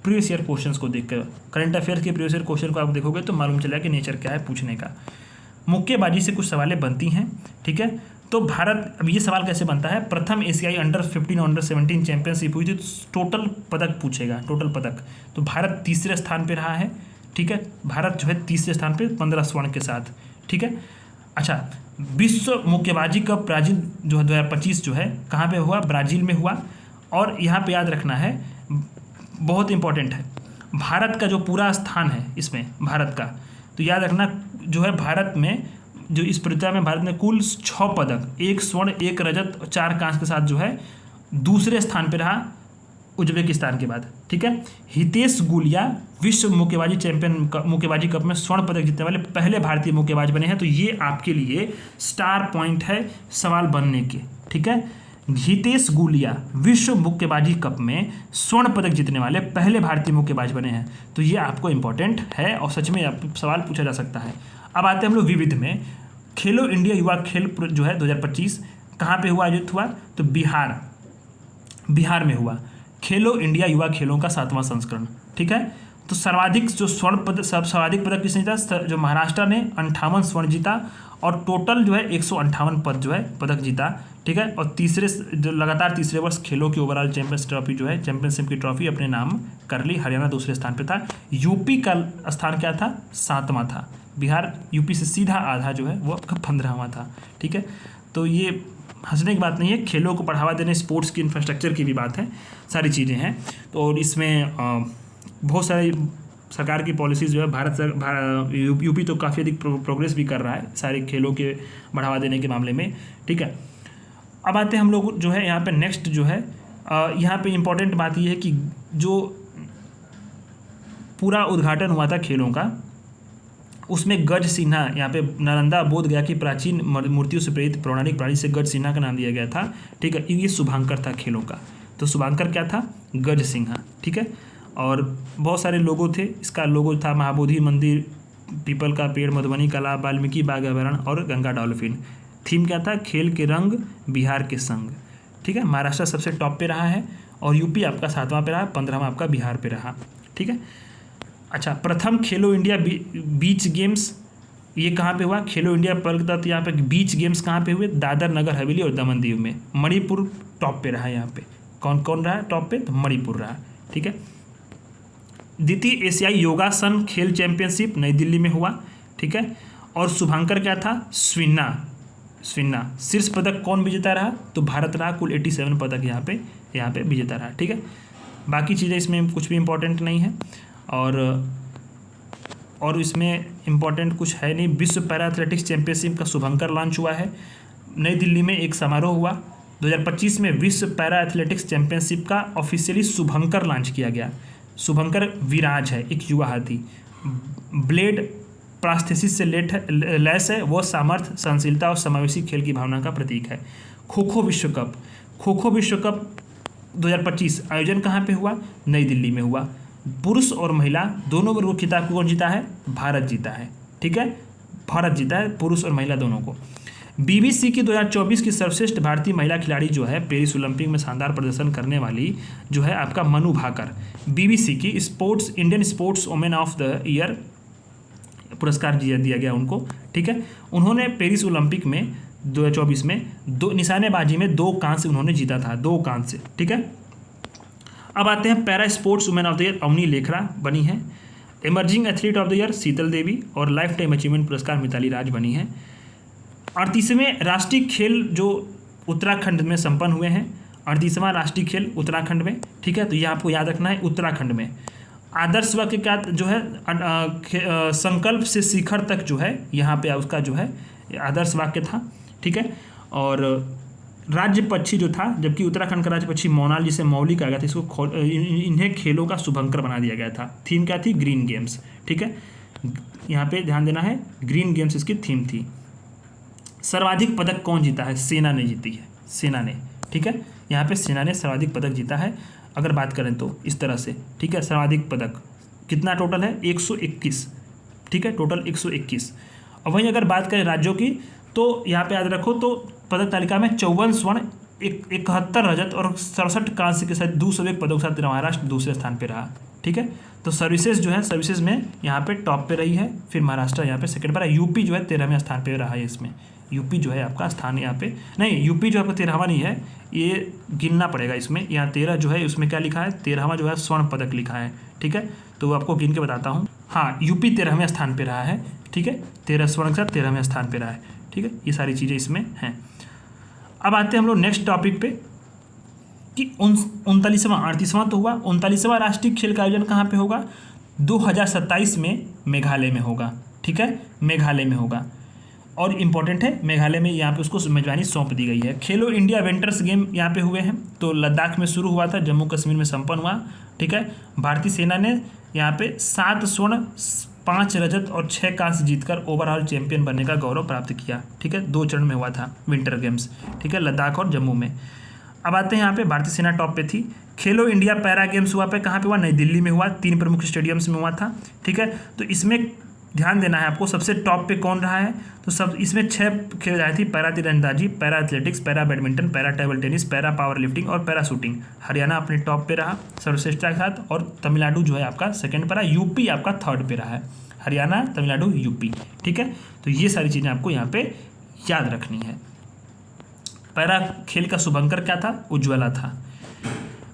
प्रीवियस ईयर क्वेश्चंस को देखकर। करंट अफेयर्स के प्रीवियस ईयर क्वेश्चन को आप देखोगे तो मालूम चलेगा कि नेचर क्या है पूछने का। मुक्केबाजी से कुछ सवालें बनती हैं। ठीक है, तो भारत, अब ये सवाल कैसे बनता है, प्रथम एशियाई अंडर 15 अंडर 17 चैंपियनशिप हुई थी, तो टोटल पदक पूछेगा, टोटल पदक। तो भारत तीसरे स्थान पर रहा है। ठीक है, भारत जो है तीसरे स्थान पे 15 स्वर्ण के साथ। ठीक है, अच्छा, विश्व मुक्केबाजी कप ब्राज़ील जो है 2025 जो है कहाँ पे हुआ? ब्राज़ील में हुआ। और यहाँ पे याद रखना है, बहुत इंपॉर्टेंट है, भारत का जो पूरा स्थान है इसमें भारत का, तो याद रखना जो है भारत में जो इस प्रतियोगिता में भारत ने कुल 6 पदक, 1 स्वर्ण 1 रजत और 4 कांस्य के साथ जो है दूसरे स्थान पर रहा उज्बेकिस्तान के बाद। ठीक है, हितेश गुलिया विश्व मुक्केबाजी कप में स्वर्ण पदक जीतने वाले पहले भारतीय मुक्केबाज बने हैं। तो ये आपके लिए स्टार पॉइंट है सवाल बनने के। ठीक है, हितेश गुलिया विश्व मुक्केबाजी कप में स्वर्ण पदक जीतने वाले पहले भारतीय मुक्केबाज बने हैं। तो ये आपको इंपॉर्टेंट है और सच में सवाल पूछा जा सकता है। अब आते हैं हम लोग विविध में। खेलो इंडिया युवा खेल जो है 2025 कहाँ पर हुआ, आयोजित हुआ? तो बिहार में हुआ। खेलो इंडिया युवा खेलों का 7वां संस्करण। ठीक है, तो सर्वाधिक पदक किसने जीता? जो महाराष्ट्र ने 58 स्वर्ण जीता और टोटल जो है 158 पद जो है पदक जीता। ठीक है, और लगातार तीसरे वर्ष खेलों की ओवरऑल चैंपियनशिप की ट्रॉफी अपने नाम कर ली। हरियाणा दूसरे स्थान पे था। यूपी का स्थान क्या था? 7वां था। बिहार यूपी से सीधा आधा जो है वो आपका 15वां था। ठीक है, तो ये हंसने की बात नहीं है, खेलों को बढ़ावा देने, स्पोर्ट्स की इंफ्रास्ट्रक्चर की भी बात है, सारी चीज़ें हैं। तो और इसमें बहुत सारी सरकार की पॉलिसीज़ जो है यूपी तो काफ़ी अधिक प्रोग्रेस भी कर रहा है सारे खेलों के बढ़ावा देने के मामले में। ठीक है, अब आते हैं हम लोग जो है यहाँ पे नेक्स्ट जो है यहाँ पे इम्पोर्टेंट बात ये है कि जो पूरा उद्घाटन हुआ था खेलों का, उसमें गज सिन्हा, यहाँ पे नालंदा बोध गया की प्राचीन मूर्तियों से प्रेरित पौराणिक प्राणी से गज सिन्हा का नाम दिया गया था। ठीक है, ये शुभांकर था खेलों का। तो शुभांकर क्या था? गज सिन्हा। ठीक है, और बहुत सारे लोगो थे। इसका लोगो था महाबोधि मंदिर, पीपल का पेड़, मधुबनी कला, वाल्मीकि बाग अभयारण्य और गंगा डॉल्फिन। थीम क्या था? खेल के रंग बिहार के संग। ठीक है, महाराष्ट्र सबसे टॉप पे रहा है और यूपी आपका 7वां पे रहा, 15वां आपका बिहार पे रहा। ठीक है, अच्छा, प्रथम खेलो इंडिया बीच गेम्स ये कहाँ पे हुआ? खेलो इंडिया पहल के तहत यहाँ पे बीच गेम्स कहाँ पे हुए? दादर नगर हवेली और दमन दीव में। मणिपुर टॉप पे रहा यहाँ पे। कौन कौन रहा टॉप पे? तो मणिपुर रहा। ठीक है। द्वितीय एशियाई योगासन खेल चैंपियनशिप नई दिल्ली में हुआ। ठीक है। और शुभांकर क्या था? स्विन्ना। शीर्ष पदक कौन विजेता रहा? तो भारत रहा। कुल 87 पदक यहाँ पे विजेता रहा। ठीक है। बाकी चीज़ें इसमें कुछ भी इम्पोर्टेंट नहीं है और इसमें इम्पोर्टेंट कुछ है नहीं। विश्व पैरा एथलेटिक्स चैंपियनशिप का शुभंकर लॉन्च हुआ है। नई दिल्ली में एक समारोह हुआ। 2025 में विश्व पैरा एथलेटिक्स चैंपियनशिप का ऑफिशियली शुभंकर लॉन्च किया गया। शुभंकर विराज है, एक युवा हाथी, ब्लेड प्रास्थेसिस से लैस है। वो सामर्थ्य, सहनशीलता और समावेशी खेल की भावना का प्रतीक है। खो खो विश्व कप 2025 आयोजन कहाँ पे हुआ? नई दिल्ली में हुआ। पुरुष और महिला दोनों वर्गों को खिताब कौन जीता है? भारत जीता है। ठीक है, भारत जीता है पुरुष और महिला दोनों को। बीबीसी की 2024 की सर्वश्रेष्ठ भारतीय महिला खिलाड़ी जो है पेरिस ओलंपिक में शानदार प्रदर्शन करने वाली जो है आपका मनु भाकर, बीबीसी की Indian sports women of the year पुरस्कार दिया गया उनको। ठीक है। उन्होंने पेरिस ओलंपिक में 2024 में निशानेबाजी में 2 कांस्य उन्होंने जीता था, 2 कांस्य। ठीक है। अब आते हैं para sports women of the year Avani Lekhara बनी है। Emerging athlete of the year Sheetal Devi और लाइफ टाइम अचीवमेंट पुरस्कार मिताली राज बनी है। 38वें राष्ट्रीय खेल जो उत्तराखंड में संपन्न हुए हैं। 38वां राष्ट्रीय खेल उत्तराखंड में। ठीक है। तो ये आपको याद रखना है, उत्तराखंड में। आदर्श वाक्य क्या जो है? संकल्प से शिखर तक जो है यहाँ पे उसका जो है आदर्श वाक्य था। ठीक है। और राज्य पक्षी जो था, जबकि उत्तराखंड का राज्य पक्षी मोनाल, जिसे मौली कहा गया था, इसको इन्हें खेलों का शुभंकर बना दिया गया था। थीम क्या थी? Green games. ठीक है। यहाँ पे ध्यान देना है, ग्रीन गेम्स इसकी थीम थी। सर्वाधिक पदक कौन जीता है? सेना ने जीती है, सेना ने। ठीक है। यहाँ पे सेना ने सर्वाधिक पदक जीता है अगर बात करें तो इस तरह से। ठीक है। सर्वाधिक पदक कितना टोटल है? 121। ठीक है, टोटल 121। और वहीं अगर बात करें राज्यों की तो यहाँ पे याद रखो तो पदक तालिका में 54 स्वर्ण, 71 रजत और 67 कांस्य के साथ 201 पदकों के साथ महाराष्ट्र दूसरे स्थान पे रहा। ठीक है। तो सर्विसेज जो है, सर्विसेज में यहाँ पे टॉप पे रही है, फिर महाराष्ट्र यहाँ पे सेकंड पर है। यूपी जो है 13वें स्थान पे रहा है। इसमें यूपी जो है आपका स्थान यहाँ पे नहीं, यूपी जो आपका 13वां नहीं है, ये गिनना पड़ेगा इसमें। यहाँ 13 जो है उसमें क्या लिखा है? 13वां जो है स्वर्ण पदक लिखा है। ठीक है। तो आपको गिन के बताता हूँ। हाँ, यूपी 13वें स्थान पे रहा है। ठीक है। 13 स्वर्ण के साथ 13वें स्थान पे रहा है। ठीक है। ये सारी चीज़ें इसमें हैं। अब आते हैं हम लोग नेक्स्ट टॉपिक पे कि 38वां तो हुआ। 39वां राष्ट्रीय खेल का आयोजन कहाँ पे होगा? 2027 में मेघालय में होगा। ठीक है, मेघालय में होगा। और इम्पॉर्टेंट है, मेघालय में यहाँ पे उसको मेजबानी सौंप दी गई है। खेलो इंडिया विंटर्स गेम यहाँ पे हुए हैं। तो लद्दाख में शुरू हुआ था, जम्मू कश्मीर में संपन्न हुआ। ठीक है। भारतीय सेना ने यहाँ पे 7 स्वर्ण, 5 रजत और 6 कांस्य जीतकर ओवरऑल चैंपियन बनने का गौरव प्राप्त किया। ठीक है। 2 चरण में हुआ था विंटर गेम्स। ठीक है, लद्दाख और जम्मू में। अब आते हैं यहाँ पे भारतीय सेना टॉप पे थी। खेलो इंडिया पैरा गेम्स हुआ पे कहाँ पे हुआ? नई दिल्ली में हुआ। 3 प्रमुख स्टेडियम्स में हुआ था। ठीक है। तो इसमें ध्यान देना है आपको, सबसे टॉप पे कौन रहा है? तो सब इसमें 6 खेल रही थी। पैरा तीरंदाजी, para athletics, para badminton, para table tennis, para power lifting और पैरा शूटिंग। हरियाणा अपने टॉप पे रहा सर्वश्रेष्ठता के साथ, और तमिलनाडु जो है आपका सेकंड पे रहा। यूपी आपका थर्ड पे रहा है। हरियाणा, तमिलनाडु, यूपी। ठीक है। तो ये सारी चीज़ें आपको यहाँ पे याद रखनी है। पैरा खेल का शुभंकर क्या था? उज्ज्वला था।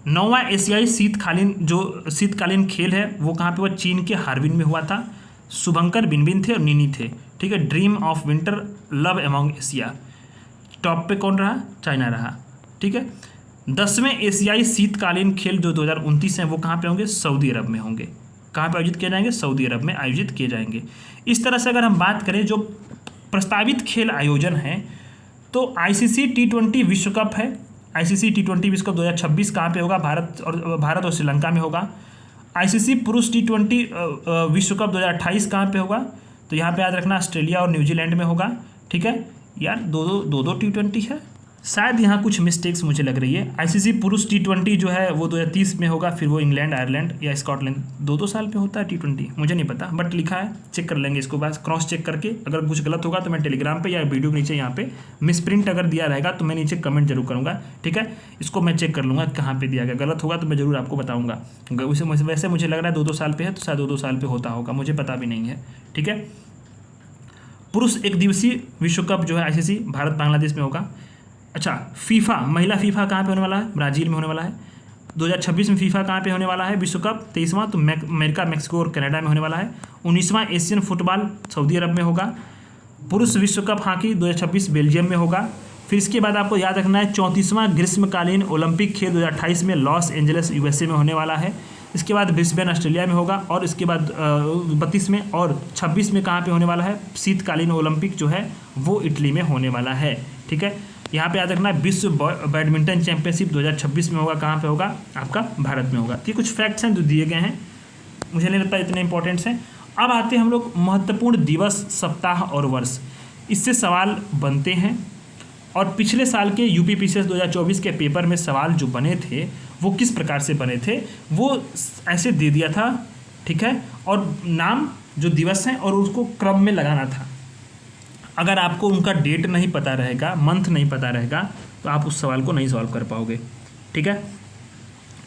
9वां एशियाई शीतकालीन खेल है वो कहाँ पे हुआ? चीन के हार्बिन में हुआ था। शुभंकर बिनबिन थे और निनी थे। ठीक है। Dream of winter, love among Asia. Top पे कौन रहा? चाइना रहा। ठीक है। 10वें एशियाई शीतकालीन खेल जो 2029 हैं वो कहाँ पे होंगे? सऊदी अरब में होंगे। कहाँ पे आयोजित किए जाएंगे? सऊदी अरब में आयोजित किए जाएंगे। इस तरह से अगर हम बात करें जो प्रस्तावित खेल आयोजन हैं, तो आईसीसी T20 विश्व कप है। आईसीसी T20 विश्व कप 2026 कहाँ पे होगा? भारत और श्रीलंका में होगा। आईसीसी पुरुष T20 विश्व कप 2028 कहाँ पे होगा? तो यहाँ पे याद रखना ऑस्ट्रेलिया और न्यूजीलैंड में होगा। ठीक है। यार दो T20 है, शायद यहाँ कुछ मिस्टेक्स मुझे लग रही है। आईसीसी पुरुष T20 जो है वो 2030 में होगा, फिर वो इंग्लैंड, आयरलैंड या स्कॉटलैंड 2-2 साल पे होता है T20, मुझे नहीं पता, बट लिखा है, चेक कर लेंगे इसको, बस क्रॉस चेक करके। अगर कुछ गलत होगा तो मैं टेलीग्राम पे या वीडियो के नीचे यहाँ पे मिसप्रिंट अगर दिया रहेगा तो मैं नीचे कमेंट जरूर करूँगा, ठीक है। इसको मैं चेक कर लूँगा कहाँ पर दिया गया, गलत होगा तो मैं ज़रूर आपको बताऊँगा। वैसे मुझे लग रहा है 2-2 साल पर है, तो शायद 2-2 साल पर होता होगा, मुझे पता भी नहीं है, ठीक है। पुरुष एक दिवसीय विश्व कप जो है आईसीसी भारत बांग्लादेश में होगा। अच्छा, फीफा, महिला फीफा कहाँ पे होने वाला है? ब्राज़ील में होने वाला है। 2026 में फीफा कहाँ पे होने वाला है विश्व कप? 23वां तो अमेरिका, मैक्सिको और कनाडा में होने वाला है। 19वां एशियन फुटबॉल सऊदी अरब में होगा। पुरुष विश्व कप हॉकी 2026 बेल्जियम में होगा। फिर इसके बाद आपको याद रखना है 34वां ग्रीष्मकालीन ओलंपिक खेल 2028 में लॉस एंजल्स यूएसए में होने वाला है। इसके बाद ब्रिस्बेन ऑस्ट्रेलिया में होगा, और इसके बाद 32 में और 26 में कहाँ पे होने वाला है? शीतकालीन ओलंपिक जो है वो इटली में होने वाला है, ठीक है। यहाँ पे याद रखना है विश्व बैडमिंटन चैंपियनशिप 2026 में होगा, कहाँ पे होगा? आपका भारत में होगा। तो ये कुछ फैक्ट्स हैं जो दिए गए हैं, मुझे नहीं लगता इतने इंपॉर्टेंट्स हैं। अब आते हैं हम लोग महत्वपूर्ण दिवस, सप्ताह और वर्ष, इससे सवाल बनते हैं। और पिछले साल के यूपीपीसीएस 2024 के पेपर में सवाल जो बने थे वो किस प्रकार से बने थे, वो ऐसे दे दिया था, ठीक है। और नाम जो दिवस हैं और उसको क्रम में लगाना था। अगर आपको उनका डेट नहीं पता रहेगा, मंथ नहीं पता रहेगा, तो आप उस सवाल को नहीं सॉल्व कर पाओगे, ठीक है।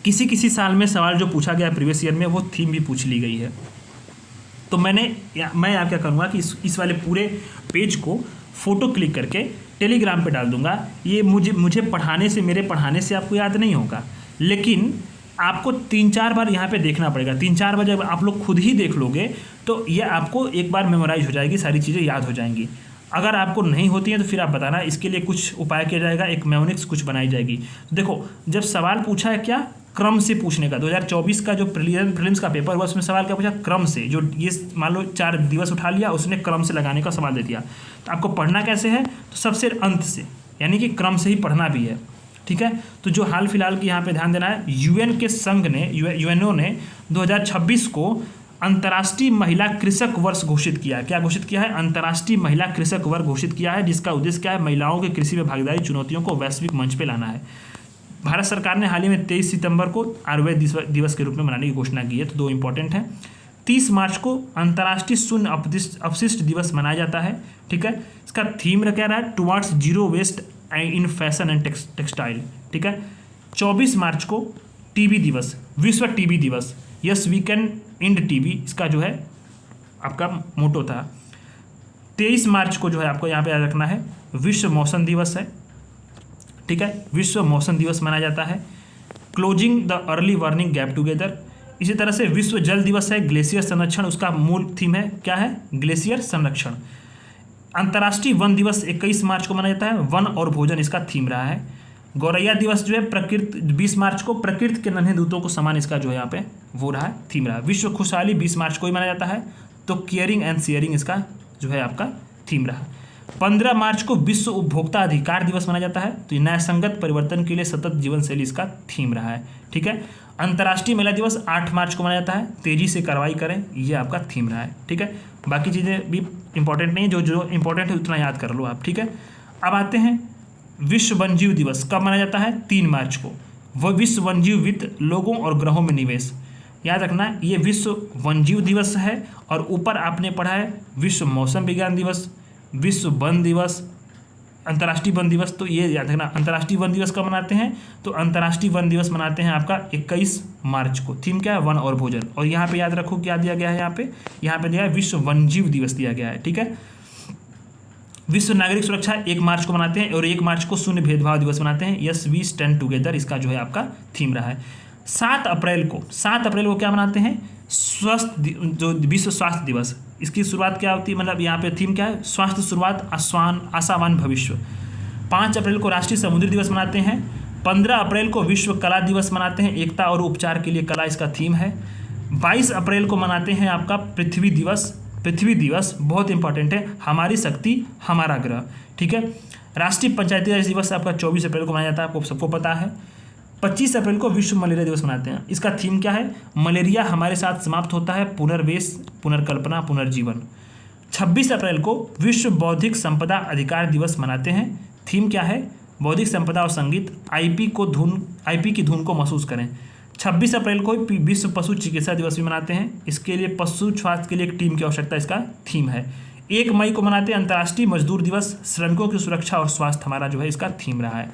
किसी किसी साल में सवाल जो पूछा गया प्रीवियस ईयर में वो थीम भी पूछ ली गई है। तो मैं यहाँ क्या करूँगा कि इस वाले पूरे पेज को फ़ोटो क्लिक करके टेलीग्राम पे डाल दूंगा। ये मुझे पढ़ाने से, मेरे पढ़ाने से आपको याद नहीं होगा, लेकिन आपको 3-4 बार यहाँ पे देखना पड़ेगा। 3-4 बार जब आप लोग खुद ही देख लोगे तो ये आपको एक बार मेमोराइज हो जाएगी, सारी चीज़ें याद हो जाएंगी। अगर आपको नहीं होती हैं तो फिर आप बताना, इसके लिए कुछ उपाय किया जाएगा, एक मेमोनिक्स कुछ बनाई जाएगी। तो देखो, जब सवाल पूछा है क्या, क्रम से पूछने का, 2024 का जो प्रीलिम्स का पेपर हुआ उसमें सवाल क्या पूछा? क्रम से। जो ये मान लो 4 दिवस उठा लिया, उसने क्रम से लगाने का सवाल दे दिया। तो आपको पढ़ना कैसे है? तो सबसे अंत से, यानी कि क्रम से ही पढ़ना भी है, ठीक है। तो जो हाल फिलहाल की यहाँ पे ध्यान देना है, यूएन के संघ ने, यूएनओ ने 2026 को अंतर्राष्ट्रीय महिला कृषक वर्ष घोषित किया है। क्या घोषित किया है? अंतर्राष्ट्रीय महिला कृषक वर्ष घोषित किया है, जिसका उद्देश्य क्या है? महिलाओं के कृषि में भागीदारी चुनौतियों को वैश्विक मंच पे लाना है। भारत सरकार ने हाल ही में 23 सितंबर को आयुर्वेद दिवस के रूप में मनाने की घोषणा की है। तो 2 इंपॉर्टेंट हैं। 30 मार्च को अंतर्राष्ट्रीय शून्य अपशिष्ट दिवस मनाया जाता है, ठीक है। इसका थीम क्या रहा है? Towards zero waste in fashion and textile, ठीक है। 24 मार्च को टीबी दिवस, विश्व टीबी दिवस, yes we can end TB, इसका जो है आपका मोटो था। 23 मार्च को जो है आपको यहाँ पे याद रखना है विश्व मौसम दिवस है, ठीक है। विश्व मौसम दिवस मनाया जाता है। Closing the early warning gap together. इसी तरह से विश्व जल दिवस है, ग्लेशियर संरक्षण, उसका मूल थीम है, क्या है? ग्लेशियर संरक्षण। अंतर्राष्ट्रीय वन दिवस 21 मार्च को मनाया जाता है, वन और भोजन इसका थीम रहा है। गौरैया दिवस जो है प्रकृति 20 मार्च को, प्रकृति के नन्हे दूतों को समान, इसका जो है यहाँ पे वो रहा है, थीम रहा है। विश्व खुशहाली 20 मार्च को ही मनाया जाता है, तो केयरिंग एंड शेयरिंग इसका जो है आपका थीम रहा। 15 मार्च को विश्व उपभोक्ता अधिकार दिवस मनाया जाता है, तो न्यायसंगत परिवर्तन के लिए सतत जीवन शैली इसका थीम रहा है, ठीक है। अंतर्राष्ट्रीय महिला दिवस 8 मार्च को मनाया जाता है, तेजी से कार्रवाई करें, ये आपका थीम रहा है, ठीक है। बाकी चीज़ें भी इंपॉर्टेंट नहीं, जो इंपॉर्टेंट है उतना याद कर लो आप, ठीक है। अब आते हैं विश्व वन्यजीव दिवस कब मनाया जाता है? 3 मार्च को। वह विश्व वन्यजीव वित्त, लोगों और ग्रहों में निवेश, याद रखना ये विश्व वन्यजीव दिवस है। और ऊपर आपने पढ़ा है विश्व मौसम विज्ञान दिवस, विश्व वन दिवस, अंतर्राष्ट्रीय वन दिवस। तो ये याद रखना, अंतर्राष्ट्रीय वन दिवस कब मनाते हैं? तो अंतर्राष्ट्रीय वन दिवस मनाते हैं आपका 21 मार्च को। थीम क्या है? वन और भोजन। और यहाँ पे याद रखो क्या दिया गया है, यहाँ पे दिया है विश्व वन्यजीव दिवस दिया गया है, ठीक है। विश्व नागरिक सुरक्षा 1 मार्च को मनाते हैं, और 1 मार्च को शून्य भेदभाव दिवस मनाते हैं, यस वी स्टैंड टुगेदर, इसका जो है आपका थीम रहा है। 7 अप्रैल को क्या मनाते हैं? जो विश्व स्वास्थ्य दिवस। इसकी शुरुआत क्या होती है, मतलब यहाँ पे थीम क्या है? स्वास्थ्य शुरुआत, आशावान भविष्य। 5 अप्रैल को राष्ट्रीय समुद्री दिवस मनाते हैं। 15 अप्रैल को विश्व कला दिवस मनाते हैं, एकता और उपचार के लिए कला इसका थीम है। 22 अप्रैल को मनाते हैं आपका पृथ्वी दिवस। पृथ्वी दिवस बहुत इंपॉर्टेंट है, हमारी शक्ति हमारा ग्रह, ठीक है। राष्ट्रीय पंचायती राज दिवस आपका 24 अप्रैल को मनाया जाता है, आपको सबको पता है। 25 अप्रैल को विश्व मलेरिया दिवस मनाते हैं, इसका थीम क्या है? मलेरिया हमारे साथ समाप्त होता है, पुनर्वेश, पुनर्कल्पना, पुनर्जीवन। 26 अप्रैल को विश्व बौद्धिक संपदा अधिकार दिवस मनाते हैं, थीम क्या है? बौद्धिक संपदा और संगीत, आईपी की धुन को महसूस करें। 26 अप्रैल को विश्व पशु चिकित्सा दिवस भी मनाते हैं। इसके लिए पशु स्वास्थ्य के लिए एक टीम की आवश्यकता इसका थीम है। 1 मई को मनाते हैं अंतर्राष्ट्रीय मजदूर दिवस, श्रमिकों की सुरक्षा और स्वास्थ्य हमारा जो है इसका थीम रहा है।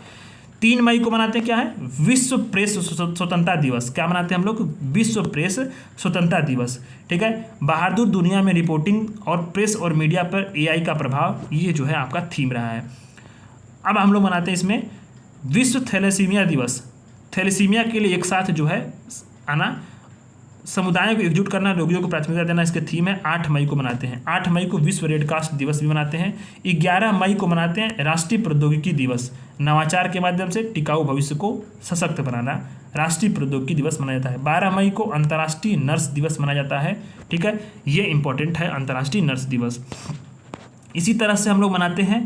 3 मई को मनाते हैं क्या है, विश्व प्रेस स्वतंत्रता दिवस। क्या मनाते हैं हम लोग, विश्व प्रेस स्वतंत्रता दिवस। ठीक है, बहादुर दुनिया में रिपोर्टिंग और प्रेस और मीडिया पर एआई का प्रभाव, ये जो है आपका थीम रहा है। अब हम लोग मनाते हैं इसमें विश्व थैलेसीमिया दिवस। थैलेसीमिया के लिए एक साथ जो है आना, समुदायों को एकजुट करना, रोगियों को प्राथमिकता देना, इसके थीम है। 8 मई को मनाते हैं। 8 मई को विश्व रेड क्रॉस दिवस भी मनाते हैं। 11 मई को मनाते हैं राष्ट्रीय प्रौद्योगिकी दिवस। नवाचार के माध्यम से टिकाऊ भविष्य को सशक्त बनाना, राष्ट्रीय प्रौद्योगिकी दिवस मनाया जाता है। 12 मई को अंतर्राष्ट्रीय नर्स दिवस मनाया जाता है। ठीक है, ये इंपॉर्टेंट है अंतर्राष्ट्रीय नर्स दिवस। इसी तरह से हम लोग मनाते हैं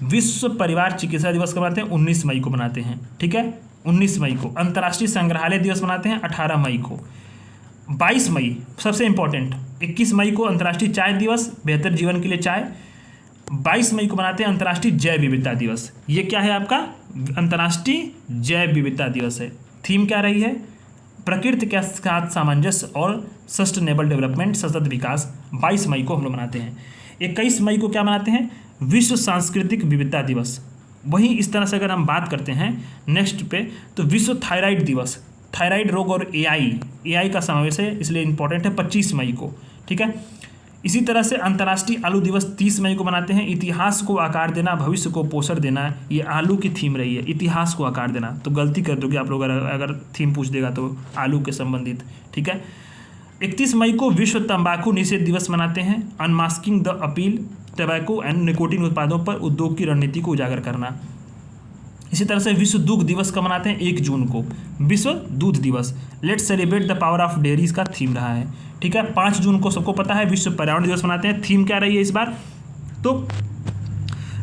विश्व परिवार चिकित्सा दिवस को मनाते हैं, 19 मई को मनाते हैं। ठीक है, 19 मई को। अंतर्राष्ट्रीय संग्रहालय दिवस मनाते हैं 18 मई को। 22 मई सबसे इंपॉर्टेंट, 21 मई को अंतर्राष्ट्रीय चाय दिवस, बेहतर जीवन के लिए चाय। 22 मई को मनाते हैं अंतर्राष्ट्रीय जैव विविधता दिवस। ये क्या है आपका, अंतर्राष्ट्रीय जैव विविधता दिवस है। थीम क्या रही है, प्रकृति के साथ सामंजस्य और सस्टेनेबल डेवलपमेंट, सतत विकास। 22 मई को हम लोग मनाते हैं। 21 मई को क्या मनाते हैं, विश्व सांस्कृतिक विविधता दिवस। वहीं इस तरह से अगर हम बात करते हैं नेक्स्ट पे, तो विश्व थायराइड दिवस, थायराइड रोग और एआई का समावेश है, इसलिए इंपॉर्टेंट है 25 मई को। ठीक है, इसी तरह से अंतर्राष्ट्रीय आलू दिवस 30 मई को मनाते हैं। इतिहास को आकार देना, भविष्य को पोषण देना, ये आलू की थीम रही है, इतिहास को आकार देना। तो गलती कर दोगे आप लोग अगर थीम पूछ देगा तो आलू के संबंधित। ठीक है, 31 मई को विश्व तंबाकू निषेध दिवस मनाते हैं। Unmasking the appeal, tobacco and nicotine उत्पादों पर उद्योग की रणनीति को उजागर करना। इसी तरह से विश्व दूध दिवस का मनाते हैं 1 जून को, विश्व दूध दिवस। Let's celebrate the power of dairies का थीम रहा है। ठीक है, 5 जून को सबको पता है विश्व पर्यावरण दिवस मनाते हैं। थीम क्या रही है इस बार, तो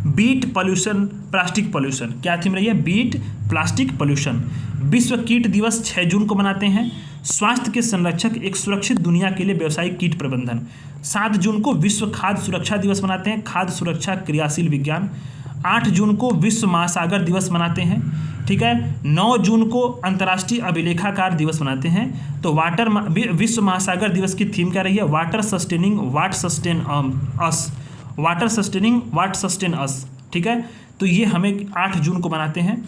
बीट पॉल्यूशन, प्लास्टिक पॉल्यूशन। क्या थीम रही है, बीट प्लास्टिक पॉल्यूशन। विश्व कीट दिवस 6 जून को मनाते हैं। स्वास्थ्य के संरक्षक, एक सुरक्षित दुनिया के लिए व्यावसायिक कीट प्रबंधन। 7 जून को विश्व खाद्य सुरक्षा दिवस मनाते हैं, खाद्य सुरक्षा क्रियाशील विज्ञान। 8 जून को विश्व महासागर दिवस मनाते हैं। ठीक है, 9 जून को अंतर्राष्ट्रीय अभिलेखाकार दिवस मनाते हैं। तो विश्व महासागर दिवस की थीम क्या रही है, water sustaining what sustain us, water sustaining what sustain us. ठीक है, तो ये हमें 8 जून को मनाते हैं।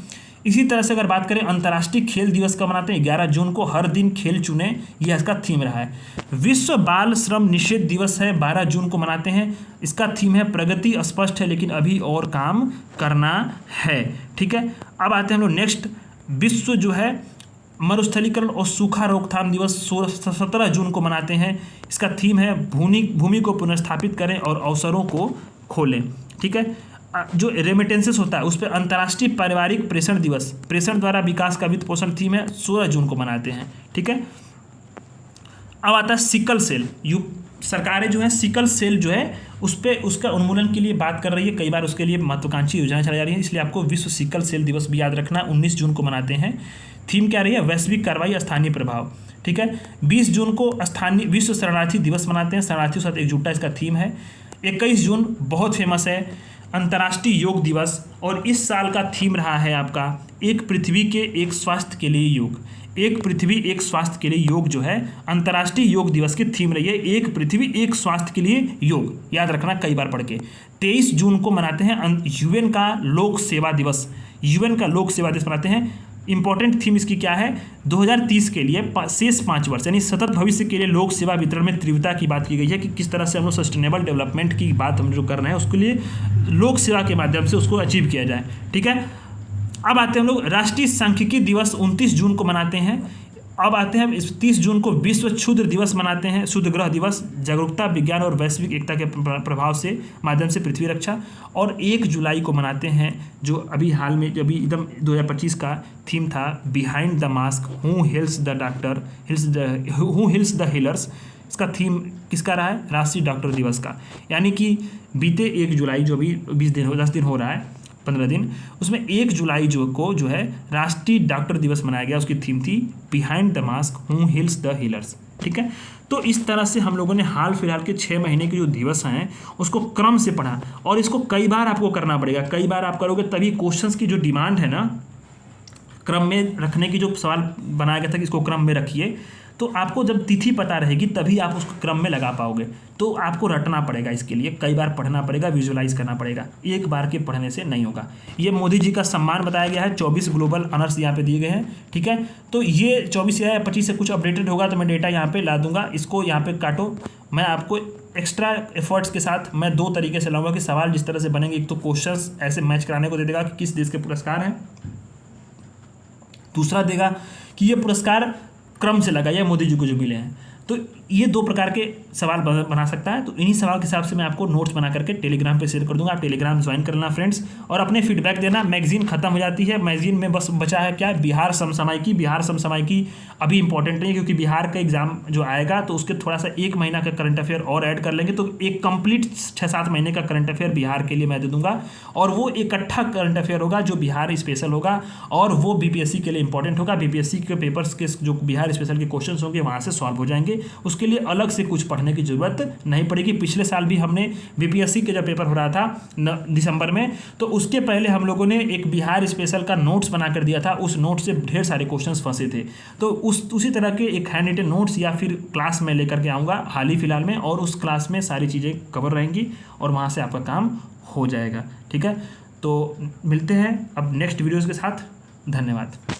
इसी तरह से अगर बात करें अंतर्राष्ट्रीय खेल दिवस का मनाते हैं 11 जून को, हर दिन खेल चुने, यह इसका थीम रहा है। विश्व बाल श्रम निषेध दिवस है, 12 जून को मनाते हैं। इसका थीम है प्रगति स्पष्ट है लेकिन अभी और काम करना है। ठीक है, अब आते हैं हम लोग नेक्स्ट, विश्व जो है मरुस्थलीकरण और सूखा रोकथाम दिवस 17 जून को मनाते हैं। इसका थीम है भूमि को पुनर्स्थापित करें और अवसरों को खोलें। ठीक है, जो रेमिटेंसेस होता है उस पर अंतर्राष्ट्रीय पारिवारिक प्रेषण दिवस, प्रेषण द्वारा विकास का वित्त पोषण थीम है, 16 जून को मनाते हैं। ठीक है, अब आता है सिकल सेल। सरकारें जो है सिकल सेल जो है उस पर उसका उन्मूलन के लिए बात कर रही है, कई बार उसके लिए महत्वाकांक्षी योजनाएं चलाई जा रही है, इसलिए आपको विश्व सिकल सेल दिवस भी याद रखना। 19 जून को मनाते हैं। थीम क्या रही है, वैश्विक कार्रवाई स्थानीय प्रभाव। ठीक है, 20 जून को स्थानीय विश्व शरणार्थी दिवस मनाते हैं, शरणार्थियों के साथ एकजुटता इसका थीम है। 21 जून बहुत फेमस है, अंतर्राष्ट्रीय योग दिवस, और इस साल का थीम रहा है आपका एक पृथ्वी के एक स्वास्थ्य के लिए योग। एक पृथ्वी एक स्वास्थ्य के लिए योग जो है अंतर्राष्ट्रीय योग दिवस की थीम रही है, एक पृथ्वी एक स्वास्थ्य के लिए योग, याद रखना कई बार पढ़ के। 23 जून को मनाते हैं यूएन का लोक सेवा दिवस, यूएन का लोक सेवा दिवस मनाते हैं। इंपॉर्टेंट थीम इसकी क्या है, 2030 के लिए शेष 5 वर्ष यानी सतत भविष्य के लिए लोक सेवा वितरण में तीव्रता की बात की गई है कि किस तरह से हम लोग सस्टेनेबल डेवलपमेंट की बात हम जो कर रहे हैं उसके लिए लोक सेवा के माध्यम से उसको अचीव किया जाए। ठीक है, अब आते हैं हम लोग राष्ट्रीय सांख्यिकी दिवस 29 जून को मनाते हैं। अब आते हैं 30 जून को विश्व क्षुद्र दिवस मनाते हैं, क्षुद्र ग्रह दिवस, जागरूकता विज्ञान और वैश्विक एकता के प्रभाव से माध्यम से पृथ्वी रक्षा। और 1 जुलाई को मनाते हैं जो अभी हाल में अभी एकदम 2025 का थीम था, behind the mask who hills the doctor who hills the healers. इसका थीम किसका रहा है, राष्ट्रीय डॉक्टर दिवस का, यानी कि बीते 1 जुलाई जो अभी 10 दिन हो रहा है, 15 दिन, उसमें 1 जुलाई जो है राष्ट्रीय डॉक्टर दिवस मनाया गया, उसकी थीम थी behind the mask who hills the healers. ठीक है। तो इस तरह से हम लोगों ने हाल फिलहाल के 6 महीने के जो दिवस हैं उसको क्रम से पढ़ा, और इसको कई बार आपको करना पड़ेगा। कई बार आप करोगे तभी क्वेश्चंस की जो डिमांड है ना, क्रम में रखने की जो सवाल बनाया गया था कि इसको क्रम में रखिए, तो आपको जब तिथि पता रहेगी तभी आप उसको क्रम में लगा पाओगे। तो आपको रटना पड़ेगा, इसके लिए कई बार पढ़ना पड़ेगा, विजुअलाइज करना पड़ेगा, एक बार के पढ़ने से नहीं होगा। ये मोदी जी का सम्मान बताया गया है, 24 ग्लोबल ऑनर्स यहाँ पे दिए गए हैं, ठीक है। तो ये 24 या 25 से कुछ अपडेटेड होगा तो मैं डेटा यहाँ पे ला दूंगा, इसको यहाँ पे काटो। मैं आपको एक्स्ट्रा एफर्ट्स के साथ मैं 2 तरीके से लाऊंगा कि सवाल जिस तरह से बनेंगे, एक तो क्वेश्चंस ऐसे मैच कराने को दे देगा कि किस देश के पुरस्कार हैं, दूसरा देगा कि ये पुरस्कार क्रम से लगा या मोदी जी को जो मिले हैं। तो ये 2 प्रकार के सवाल बना सकता है। तो इन्हीं सवाल के हिसाब से मैं आपको नोट्स बना करके टेलीग्राम पे शेयर कर दूंगा, आप टेलीग्राम ज्वाइन कर लेना फ्रेंड्स, और अपने फीडबैक देना। मैगजीन खत्म हो जाती है, मैगजीन में बस बचा है क्या, बिहार समसामयिकी। बिहार समसामयिकी अभी इंपॉर्टेंट नहीं है, क्योंकि बिहार का एग्जाम जो आएगा तो उसके थोड़ा सा 1 महीना का करंट अफेयर और ऐड कर लेंगे, तो एक कंप्लीट 6-7 महीने का करंट अफेयर बिहार के लिए मैं दे दूंगा, और वो इकट्ठा करंट अफेयर होगा जो बिहार स्पेशल होगा, और वो बीपीएससी के लिए इंपॉर्टेंट होगा। बीपीएससी के पेपर्स के जो बिहार स्पेशल के क्वेश्चन होंगे वहाँ से सॉल्व हो जाएंगे, उसके लिए अलग से कुछ पढ़ने की जरूरत नहीं पड़ेगी। पिछले साल भी हमने बीपीएससी के जब पेपर हो रहा था दिसंबर में, तो उसके पहले हम लोगों ने एक बिहार स्पेशल का नोट्स बना कर दिया था, उस नोट से ढेर सारे क्वेश्चंस फंसे थे। तो उसी तरह के एक हैंड रिटन नोट्स या फिर क्लास में लेकर के आऊँगा हाल ही फिलहाल में, और उस क्लास में सारी चीज़ें कवर रहेंगी और वहाँ से आपका काम हो जाएगा, ठीक है। तो मिलते हैं अब नेक्स्ट वीडियोज़ के साथ, धन्यवाद।